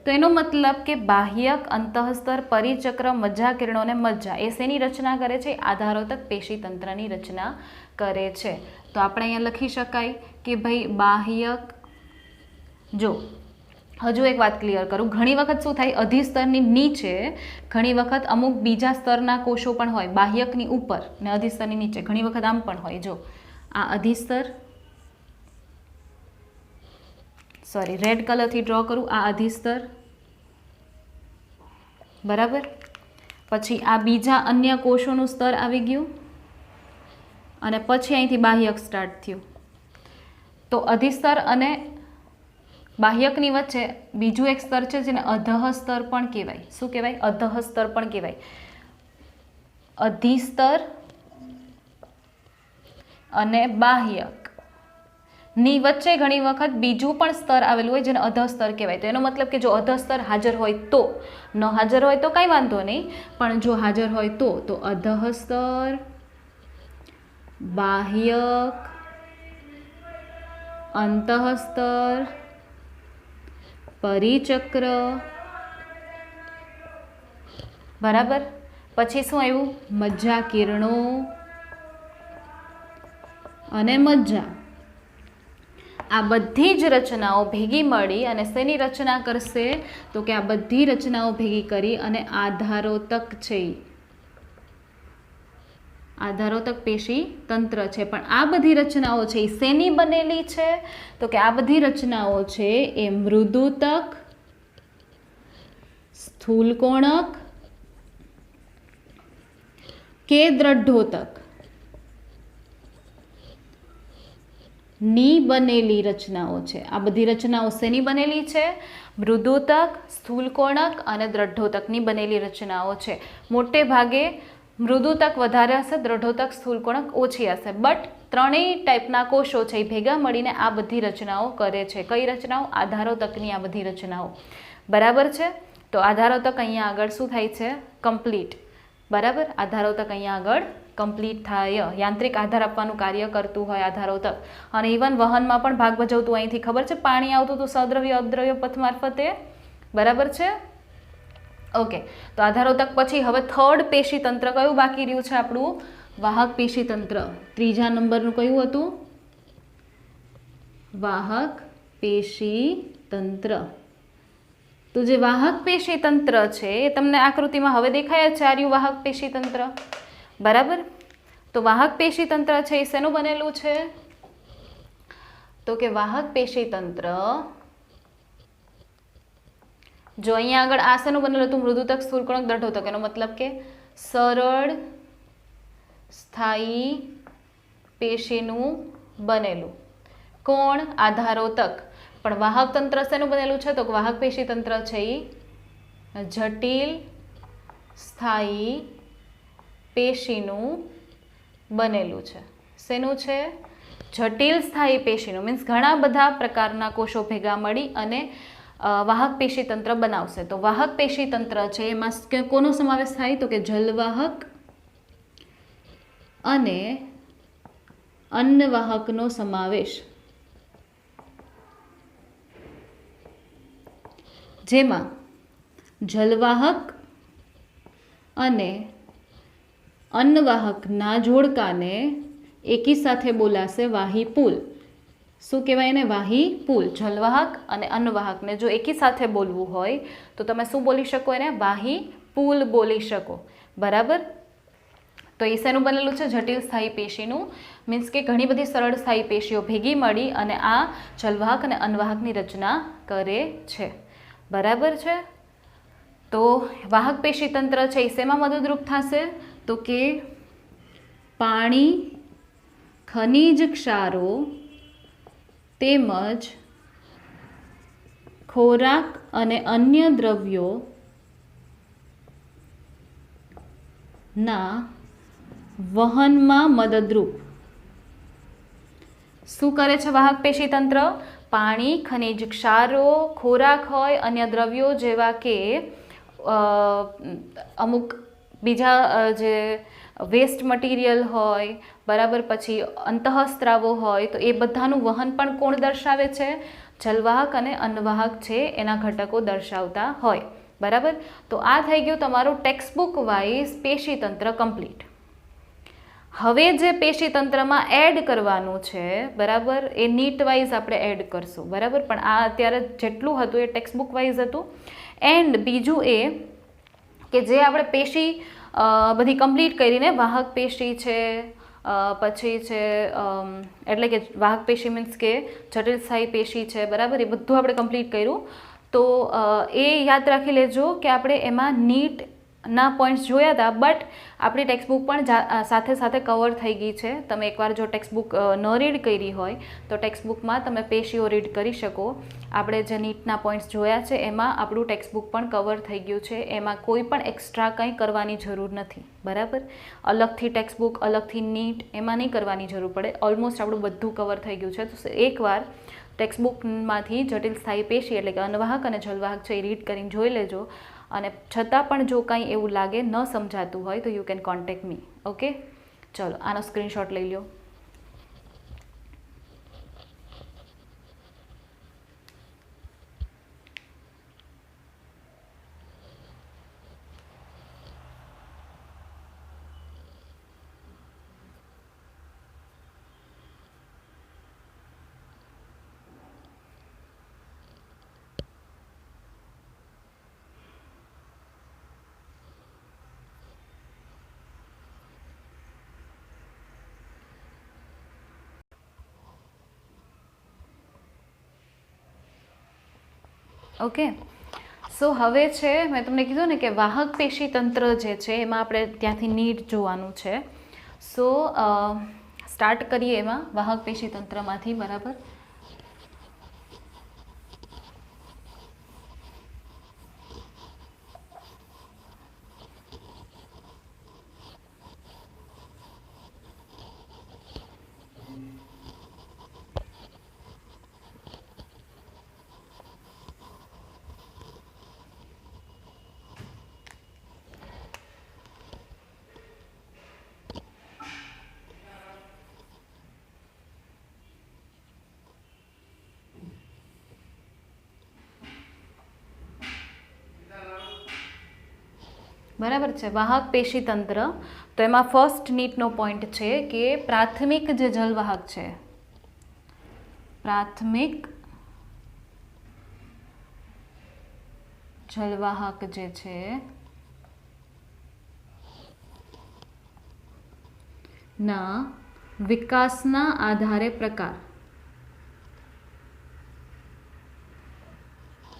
તો એનો મતલબ કે બાહ્યક, અંતઃસ્તર, પરિચક્ર, મજ્જા કિરણો અને મજ્જા એ શેની રચના કરે છે? આધારોતક પેશી તંત્રની રચના કરે છે. તો આપણે અહીંયા લખી શકાય કે ભાઈ બાહ્યક. જો હજુ એક વાત ક્લિયર કરું, ઘણી વખત શું થાય, અધિસ્તરની નીચે ઘણી વખત અમુક બીજા સ્તરના કોષો પણ હોય, બાહ્યકની ઉપર ને અધિસ્તરની નીચે ઘણી વખત આમ પણ હોય. જો આ અધિસ્તર, સોરી રેડ કલરથી ડ્રો કરું, આ અધિસ્તર, બરાબર. પછી આ બીજા અન્ય કોષોનું સ્તર આવી ગયું અને પછી અહીંથી બાહ્યક સ્ટાર્ટ થયું. તો અધિસ્તર અને બાહ્યકની વચ્ચે બીજું એક સ્તર છે જેને અધઃ સ્તર પણ કહેવાય. શું કહેવાય? અધઃ સ્તર પણ કહેવાય. અધિસ્તર અને બાહ્યક ની વચ્ચે ઘણી વખત બીજું પણ સ્તર આવેલું હોય જેને અધઃ સ્તર કહેવાય. તો એનો મતલબ કે જો અધઃ સ્તર હાજર હોય તો, ન હાજર હોય તો કાંઈ વાંધો નહીં, પણ જો હાજર હોય તો અધઃ સ્તર, બાહ્યક, અંતઃ સ્તર, પરિચક્ર, બરાબર. પછી શું આવ્યું? મજ્જા કિરણો અને મજ્જા. આ બધી જ રચનાઓ ભેગી મળી અને શેની રચના કરશે? તો કે આ બધી રચનાઓ ભેગી કરી અને આધારોતક છે, આધારોતક પેશી તંત્ર છે. પણ આ બધી રચનાઓ છે એ શેની બનેલી છે? તો કે આ બધી રચનાઓ છે એ મૃદુતક, સ્થૂલકોણક કે દ્રઢોતક ની બનેલી રચનાઓ છે. આ બધી રચનાઓ શેની બનેલી છે? મૃદુતક, સ્થૂલકોણક અને દ્રઢોતકની બનેલી રચનાઓ છે. મોટે ભાગે મૃદુતક વધારે હશે, દ્રઢોતક, સ્થૂલકોણક ઓછી હશે, બટ ત્રણેય ટાઈપના કોષો છે એ ભેગા મળીને આ બધી રચનાઓ કરે છે. કઈ રચનાઓ? આધારોતકની આ બધી રચનાઓ, બરાબર છે. તો આધારોતક અહીંયા આગળ શું થાય છે? કમ્પ્લીટ, બરાબર. આધારોતક અહીંયા આગળ કમ્પ્લીટ થાય. યાંત્રિક આધાર આપવાનું કાર્ય કરતું હોય આધારોતક. અને ઇવન વહનમાં પણ ભાગ ભજવતું. અહીંથી ખબર છે પાણી આવતું હતું સદ્રવ્ય અદ્રવ્ય પથ મારફતે, બરાબર છે. ઓકે, તો આધારોતક પછી હવે થર્ડ પેશી તંત્ર કયું બાકી રહ્યું છે આપણું? વાહક પેશી તંત્ર. ત્રીજા નંબરનું કયું હતું? વાહક પેશી તંત્ર. તો જે વાહક પેશી તંત્ર છે એ તમને આકૃતિમાં હવે દેખાય જ છે, આર્યું વાહક પેશી તંત્ર, બરાબર. તો વાહક પેશી તંત્ર છે એ શેનું બનેલું છે? તો કે વાહક પેશી તંત્ર, જો અહીંયા આગળ આ શેનું બનેલું હતું? મૃદુતક, સ્થૂલકોણક, દ્રઢોતક. એનો મતલબ કે સરળ સ્થાયી પેશીનું બનેલું. કોણ? આધારોતક. પણ વાહક તંત્ર શેનું બનેલું છે? તો વાહક પેશી તંત્ર છે એ જટિલ સ્થાયી પેશીનું બનેલું છે. શેનું છે? જટિલ સ્થાયી પેશીનું. મીન્સ ઘણા બધા પ્રકારના કોષો ભેગા મળી અને વાહક પેશી તંત્ર બનાવશે. તો વાહક પેશી તંત્ર છે એમાં કોનો સમાવેશ થાય? તો કે જલવાહક અને અન્નવાહકનો સમાવેશ. જેમાં જલવાહક અને અન્નવાહકના જોડકાને એકી સાથે બોલાશે વાહી પુલ. શું કહેવાય એને? વાહી પુલ. જલવાહક અને અન્નવાહકને જો એકી સાથે બોલવું હોય તો તમે શું બોલી શકો એને? વાહી પુલ બોલી શકો, બરાબર. તો એ શેનું બનેલું છે? જટિલ સ્થાયી પેશીનું. મીન્સ કે ઘણી બધી સરળ સ્થાયી પેશીઓ ભેગી મળી અને આ જલવાહક અને અન્નવાહકની રચના કરે છે, બરાબર છે. તો વાહક પેશી તંત્ર છે એ શેમાં મદદરૂપ થશે? તો કે પાણી, ખનિજ ક્ષારો તેમજ ખોરાક અને અન્ય દ્રવ્યો ના વહનમાં મદદરૂપ. શું કરે છે વાહક પેશી તંત્ર? પાણી, ખનિજ ક્ષારો, ખોરાક હોય, અન્ય દ્રવ્યો જેવા કે અમુક બીજા જે વેસ્ટ મટીરિયલ હોય, બરાબર, પછી અંતઃસ્ત્રાવો હોય, તો એ બધાનું વહન પણ કોણ દર્શાવે છે? જલવાહક અને અન્નવાહક છે એના ઘટકો દર્શાવતા હોય, બરાબર. તો આ થઈ ગયું તમારું ટેક્સ્ટબુક વાઇઝ પેશીતંત્ર કમ્પ્લીટ. હવે જે પેશીતંત્રમાં એડ કરવાનું છે, બરાબર, એ નીટ વાઇઝ આપણે એડ કરશું, બરાબર. પણ આ અત્યારે જેટલું હતું એ ટેક્સ્ટબુક વાઇઝ હતું. એન્ડ બીજું એ કે જે આપણે પેશી બધી કમ્પ્લીટ કરીને, વાહક પેશી છે, પછી છે એટલે કે વાહક પેશી મીન્સ કે જટિલ સ્થાયી પેશી છે, બરાબર, એ બધું આપણે કમ્પ્લીટ કર્યું. તો એ યાદ રાખી લેજો કે આપણે એમાં નીટના પોઈન્ટ્સ જોયા હતા, બટ આપણી ટેક્સ્ટબુક પણ સાથે સાથે કવર થઈ ગઈ છે. તમે એકવાર જો ટેક્સ્ટબુક ન રીડ કરી હોય તો ટેક્સ્ટબુકમાં તમે પેશીઓ રીડ કરી શકો. આપણે જે નીટના પોઈન્ટ્સ જોયા છે એમાં આપણું ટેક્સ્ટબુક પણ કવર થઈ ગયું છે. એમાં કોઈ પણ એક્સ્ટ્રા કંઈ કરવાની જરૂર નથી, બરાબર. અલગથી ટેક્સ્ટબુક, અલગથી નીટ એમાં નહીં કરવાની જરૂર પડે. ઓલમોસ્ટ આપણું બધું કવર થઈ ગયું છે. તો એકવાર ટેક્સ્ટબુકમાંથી જટિલ સ્થાયી પેશી એટલે કે અન્નવાહક અને જલવાહક છે એ રીડ કરીને જોઈ લેજો. અને છતાં પણ જો કંઈ એવું લાગે ન સમજાતું હોય તો you can contact me. Okay, ચલો આનો સ્ક્રીનશોટ લઈ લો. ઓકે, સો હવે છે મેં તમને કીધું ને કે વાહક પેશી તંત્ર જે છે એમાં આપણે ત્યાંથી નીટ જોવાનું છે. સો સ્ટાર્ટ કરીએ એમાં વાહક પેશી તંત્રમાંથી, બરાબર. બરાબર છે, વાહક પેશી તંત્ર. તો એમાં ફર્સ્ટ નીટનો પોઈન્ટ છે કે પ્રાથમિક જે જલવાહક છે, પ્રાથમિક જલવાહક જે છે ના વિકાસના આધારે પ્રકાર,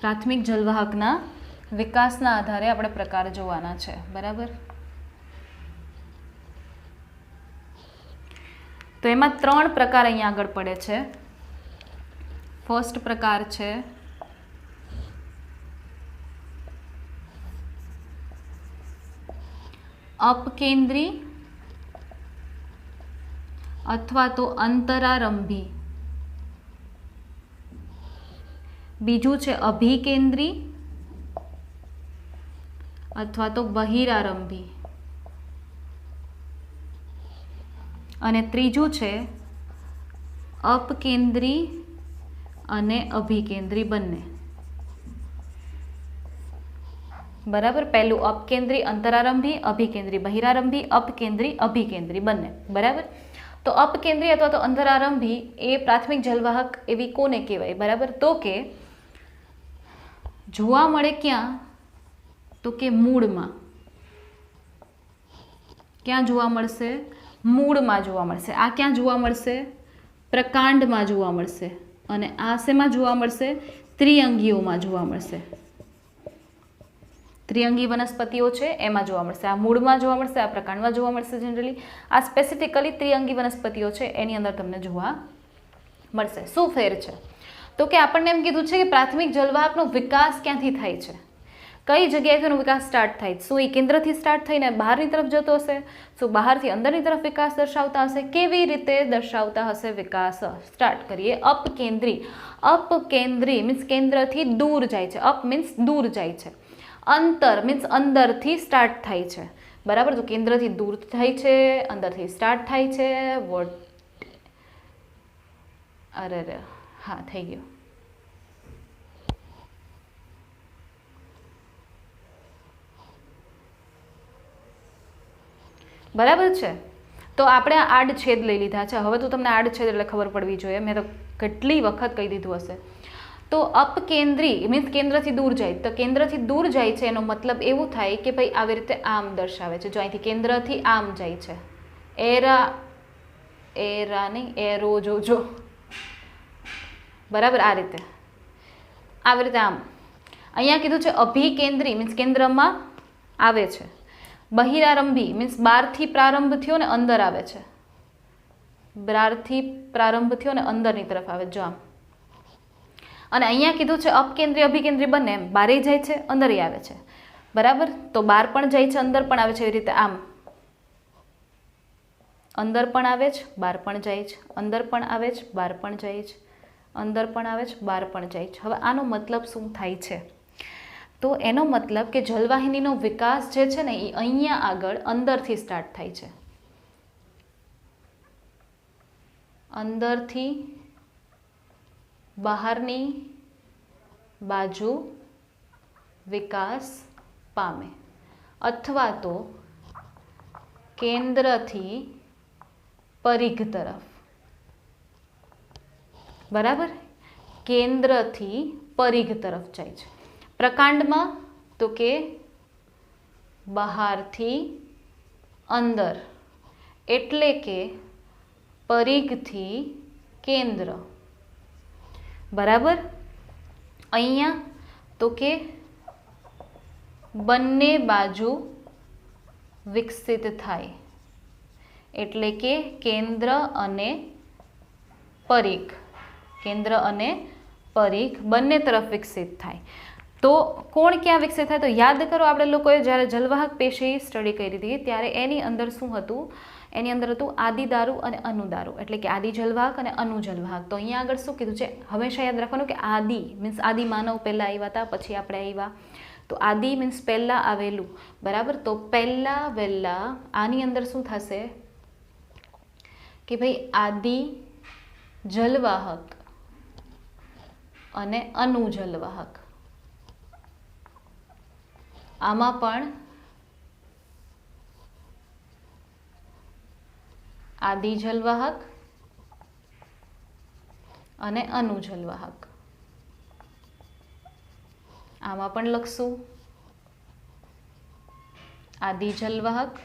પ્રાથમિક જલવાહકના વિકાસના આધારે આપણે પ્રકાર જોવાના છે, બરાબર. તો એમાં 3 પ્રકાર અહીંયા આગળ પડે છે. ફર્સ્ટ પ્રકાર છે અપકેન્દ્રી અથવા તો અંતરારંભી. બીજું છે અભિકેન્દ્રી અથવા તો બહિરારંભી. અને ત્રીજું છે અપકેન્દ્રી અને અભિકેન્દ્રી બંને, બરાબર. પહેલું અપકેન્દ્રી અંતરારંભી, અભિકેન્દ્રી બહિરારંભી, અપકેન્દ્રી અભિકેન્દ્રી બંને, બરાબર. તો અપકેન્દ્રી અથવા તો અંતરારંભી એ પ્રાથમિક જલવાહક એવી કોને કહેવાય, બરાબર. તો કે જોવા મળે ક્યાં? તો કે મૂળમાં. ક્યાં જોવા મળશે? મૂળમાં જોવા મળશે. આ ક્યાં જોવા મળશે? પ્રકાંડમાં જોવા મળશે. અને આ શેમાં જોવા મળશે? ત્રિઅંગીઓમાં જોવા મળશે. ત્રિઅંગી વનસ્પતિઓ છે એમાં જોવા મળશે. આ મૂળમાં જોવા મળશે, આ પ્રકાંડમાં જોવા મળશે. જનરલી આ સ્પેસિફિકલી ત્રિઅંગી વનસ્પતિઓ છે એની અંદર તમને જોવા મળશે. શું ફેર છે? તો કે આપણને એમ કીધું છે કે પ્રાથમિક જલવાહકનો વિકાસ ક્યાંથી થાય છે, કઈ જગ્યાએથી એનો વિકાસ સ્ટાર્ટ થાય? શું એ કેન્દ્રથી સ્ટાર્ટ થઈને બહારની તરફ જતો હશે? શું બહારથી અંદરની તરફ વિકાસ દર્શાવતા હશે? કેવી રીતે દર્શાવતા હશે વિકાસ? સ્ટાર્ટ કરીએ. અપકેન્દ્રી. અપકેન્દ્રી મીન્સ કેન્દ્રથી દૂર જાય છે. અપ મીન્સ દૂર જાય છે. અંતર મીન્સ અંદરથી સ્ટાર્ટ થાય છે. बराबर। तो केंद्र थी दूर थाय छे, अंदर थी स्टार्ट थाय छे। वोट अरे रे हाँ थई गयो। बराबर छे। तो આપણે આડછેદ લઈ લીધા છે। હવે તો તમને આડછેદ એટલે ખબર પડવી જોઈએ, મેં તો કેટલી વખત કહી દીધું હશે। તો અપકેન્દ્રી મીન્સ કેન્દ્રથી दूर જાય, તો કેન્દ્રથી दूर જાય છે એનો મતલબ એવું થાય કે ભાઈ આવી રીતે આમ દર્શાવે છે। જો અહીંથી કેન્દ્રથી આમ જાય છે, એરા એરા નહીં એરો જોજો, બરાબર આ રીતે આવી રીતે આમ। અહીંયા કીધું છે અભિકેન્દ્રી મીન્સ કેન્દ્રમાં આવે છે। બહિરારંભી મીન્સ બહારથી પ્રારંભ થયો ને અંદર આવે છે, બહારથી પ્રારંભ થયો ને અંદરની તરફ આવે જો આમ। અને અહીંયા કીધું છે અપકેન્દ્રી અભિકેન્દ્રી બંને એમ બહારે જાય છે અંદરે આવે છે, બરાબર। તો બહાર પણ જાય છે અંદર પણ આવે છે, એવી રીતે આમ અંદર પણ આવે છે બહાર પણ જાય છે, અંદર પણ આવે છે બહાર પણ જાય છે, અંદર પણ આવે છે બહાર પણ જાય છે। હવે આનો મતલબ શું થાય છે? તો એનો મતલબ કે જલવાહિનીનો વિકાસ જે છે ને એ અહીંયા આગળ અંદરથી સ્ટાર્ટ થાય છે, અંદરથી બહારની બાજુ વિકાસ પામે, અથવા તો કેન્દ્રથી પરિઘ તરફ, બરાબર કેન્દ્રથી પરિઘ તરફ જાય છે। પ્રકાંડમાં તો કે બહારથી અંદર એટલે કે પરિઘથી કેન્દ્ર, બરાબર। અહીંયા તો કે બંને બાજુ વિકસિત થાય એટલે કે કેન્દ્ર અને પરિઘ, કેન્દ્ર અને પરિઘ બંને તરફ વિકસિત થાય। તો કોણ ક્યાં વિકસિત થાય? તો યાદ કરો આપણે લોકોએ જ્યારે જલવાહક પેશી સ્ટડી કરી હતી ત્યારે એની અંદર શું હતું? એની અંદર હતું આદિદારુ અને અનુદારુ, એટલે કે આદિ જલવાહક અને અનુજલવાહક। તો અહીંયા આગળ શું કીધું છે? હંમેશા યાદ રાખવાનું કે આદિ મીન્સ આદિ માનવ પહેલાં આવ્યા હતા, પછી આપણે આવ્યા। તો આદિ મીન્સ પહેલાં આવેલું, બરાબર। તો પહેલાં વહેલા આની અંદર શું થશે કે ભાઈ આદિ જલવાહક અને અનુજલવાહક, આમાં પણ આદિ જલવાહક અને અનુજલવાહક, આમાં પણ લખશું આદિ જલવાહક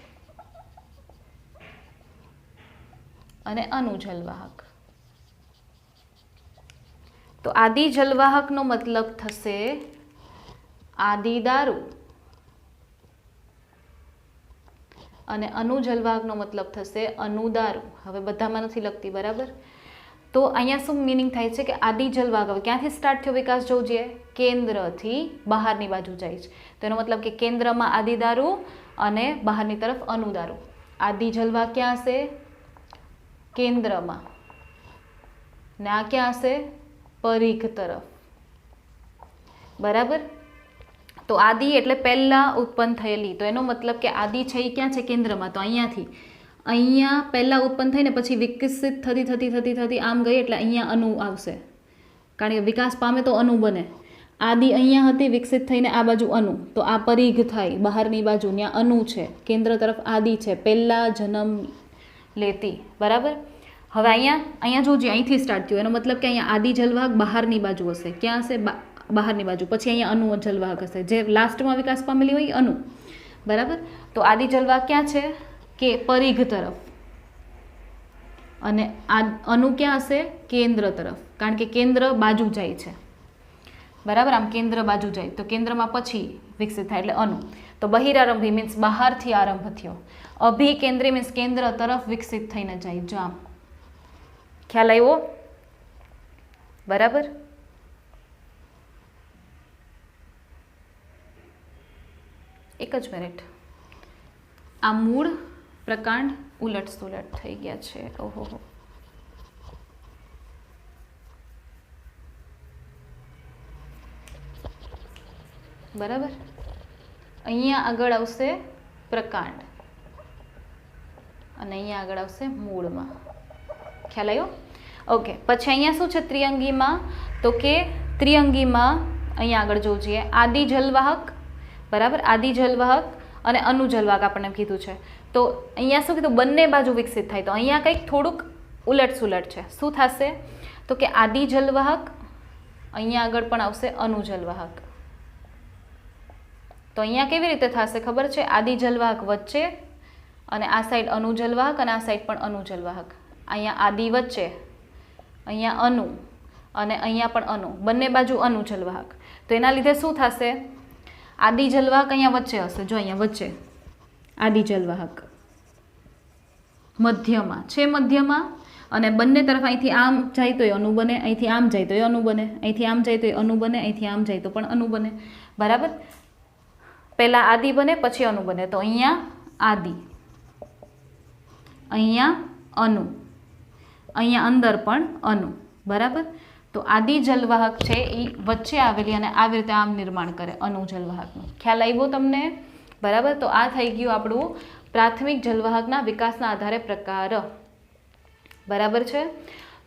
અને અનુજલવાહક। તો આદિ જલવાહકનો મતલબ થશે આદિદારુ અને અનુજલવાહકનો મતલબ થશે અનુદારુ। હવે બધામાં નથી લખતી, બરાબર। તો અહીંયા શું મિનિંગ થાય છે કે આદિ જલવાહક હવે ક્યાંથી સ્ટાર્ટ થયો વિકાસ જોવું જોઈએ? કેન્દ્રથી બહારની બાજુ જાય છે, તો એનો મતલબ કે કેન્દ્રમાં આદિદારુ અને બહારની તરફ અનુદારુ। આદિ જલવાહક ક્યાં હશે? કેન્દ્રમાં, ને આ ક્યાં હશે? પરિઘ તરફ, બરાબર। તો આદિ એટલે પહેલા ઉત્પન્ન થયેલી, તો એનો મતલબ કે આદિ છે એ ક્યાં છે? કેન્દ્રમાં। તો અહીંયાથી અહીંયા પહેલાં ઉત્પન્ન થઈને પછી વિકસિત થતી થતી થતી થતી આમ ગઈ એટલે અહીંયા અનુ આવશે, કારણ કે વિકાસ પામે તો અનુ બને। આદિ અહીંયા હતી, વિકસિત થઈને આ બાજુ અનુ, તો આ પરિઘ થાય બહારની બાજુ, ત્યાં અનુ છે, કેન્દ્ર તરફ આદિ છે, પહેલાં જન્મ લેતી, બરાબર। હવે અહીંયા જોજો અહીંથી સ્ટાર્ટ થયું, એનો મતલબ કે અહીંયા આદિ જલવાહક બહારની બાજુ હશે, ક્યાં હશે? બહારની બાજુ, પછી અહીંયા અનુ જલવાહક હશે, જે લાસ્ટમાં વિકાસ પામેલી હોય અનુ, બરાબર। તો આદિ જલવાહક ક્યાં છે? કે પરિઘ તરફ, અને અનુ ક્યાં હશે? કેન્દ્ર તરફ, કારણ કે કેન્દ્ર બાજુ જાય છે, બરાબર। આમ કેન્દ્ર બાજુ જાય તો કેન્દ્રમાં પછી વિકસિત થાય એટલે અનુ। તો બહિરારંભી મીન્સ બહારથી આરંભ થયો, અભિકેન્દ્રી મીન્સ કેન્દ્ર તરફ વિકસિત થઈને જાય, જો આમ ખ્યાલ આવ્યો, બરાબર। એક જ મિનિટ, આ મૂળ પ્રકાંડ ઉલટ સુલટ થઈ ગયા છે, ઓહો, બરાબર। અહીંયા આગળ આવશે પ્રકાંડ, અને અહીંયા આગળ આવશે મૂળમાં. ખ્યાલ આવ્યો? ઓકે. પછી અહીંયા શું છે ત્રિઅંગીમાં? તો કે ત્રિઅંગીમાં અહીંયા આગળ જોવું જોઈએ આદિ જલવાહક, બરાબર, આદિ જલવાહક અને અનુજલવાહક આપણને કીધું છે. તો અહીંયા શું કીધું? બંને બાજુ વિકસિત થાય. તો અહીંયા કંઈક થોડુંક ઉલટ સુલટ છે. શું થશે? તો કે આદિ જલવાહક, અહીંયા આગળ પણ આવશે અનુજલવાહક. તો અહીંયા કેવી રીતે થશે ખબર છે? આદિ જલવાહક વચ્ચે અને આ સાઈડ અનુજલવાહક અને આ સાઈડ પણ અનુજલવાહક. અહીંયા આદિ વચ્ચે, અહીંયા અનુ અને અહીંયા પણ અનુ, બંને બાજુ અનુજલવાહક. તો એના લીધે શું થશે? આદિ જલવાહક અહીંયા વચ્ચે હશે. જો અહીંયા વચ્ચે આદિ જલવાહક મધ્યમાં છે, મધ્યમાં, અને બંને તરફ અહીંથી આમ જાય તો અનુ બને, અહીંથી આમ જાય તો અનુ બને, અહીંથી આમ જાય તો અનુ બને, અહીંથી આમ જાય તો પણ અનુ બને. બરાબર? પહેલા આદિ બને પછી અનુ બને. તો અહીંયા આદિ, અહીંયા અનુ, અહીંયા અંદર પણ અનુ. બરાબર? તો આદિ જલવાહક છે એ વચ્ચે આવેલી અને આવી રીતે આમ નિર્માણ કરે અનુ જલવાહકનું. ખ્યાલ આવ્યો તમને? બરાબર? તો આ થઈ ગયું આપણું પ્રાથમિક જલવાહકના વિકાસના આધારે પ્રકાર. બરાબર છે?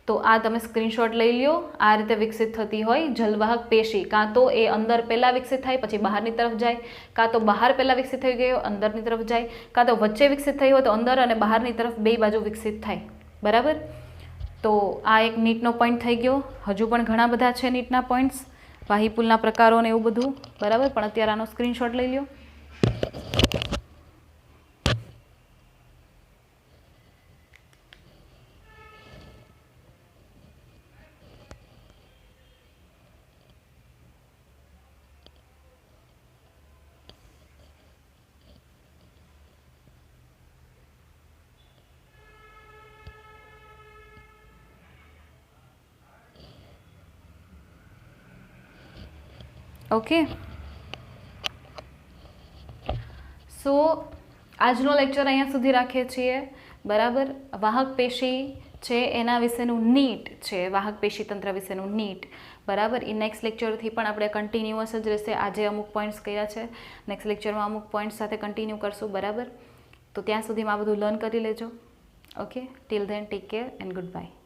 તો આ તમે સ્ક્રીનશોટ લઈ લ્યો. આ રીતે વિકસિત થતી હોય જલવાહક પેશી. કાં તો એ અંદર પહેલાં વિકસિત થાય પછી બહારની તરફ જાય, કાં તો બહાર પહેલાં વિકસિત થઈ ગયો અંદરની તરફ જાય, કાં તો વચ્ચે વિકસિત થઈ હોય તો અંદર અને બહારની તરફ બે બાજુ વિકસિત થાય. બરાબર? તો આ એક નીટનો પોઈન્ટ થઈ ગયો. હજુ પણ ઘણા બધા છે નીટના પોઈન્ટ્સ, વાહીપુલના પ્રકારો ને એવું બધું. બરાબર? પણ અત્યારે આનો સ્ક્રીનશોટ લઈ લ્યો. ઓકે. સો આજનો લેક્ચર અહીંયા સુધી રાખીએ છીએ. બરાબર? વાહક પેશી છે એના વિશેનું નીટ છે, વાહક પેશી તંત્ર વિશેનું નીટ. બરાબર? એ નેક્સ્ટ લેક્ચરથી પણ આપણે કન્ટિન્યુઅસ જ રહેશે. આજે અમુક પોઈન્ટ્સ કર્યા છે, નેક્સ્ટ લેક્ચરમાં અમુક પોઈન્ટ્સ સાથે કન્ટિન્યુ કરશું. બરાબર? તો ત્યાં સુધીમાં આ બધું લર્ન કરી લેજો. Okay. Till then take care and good bye.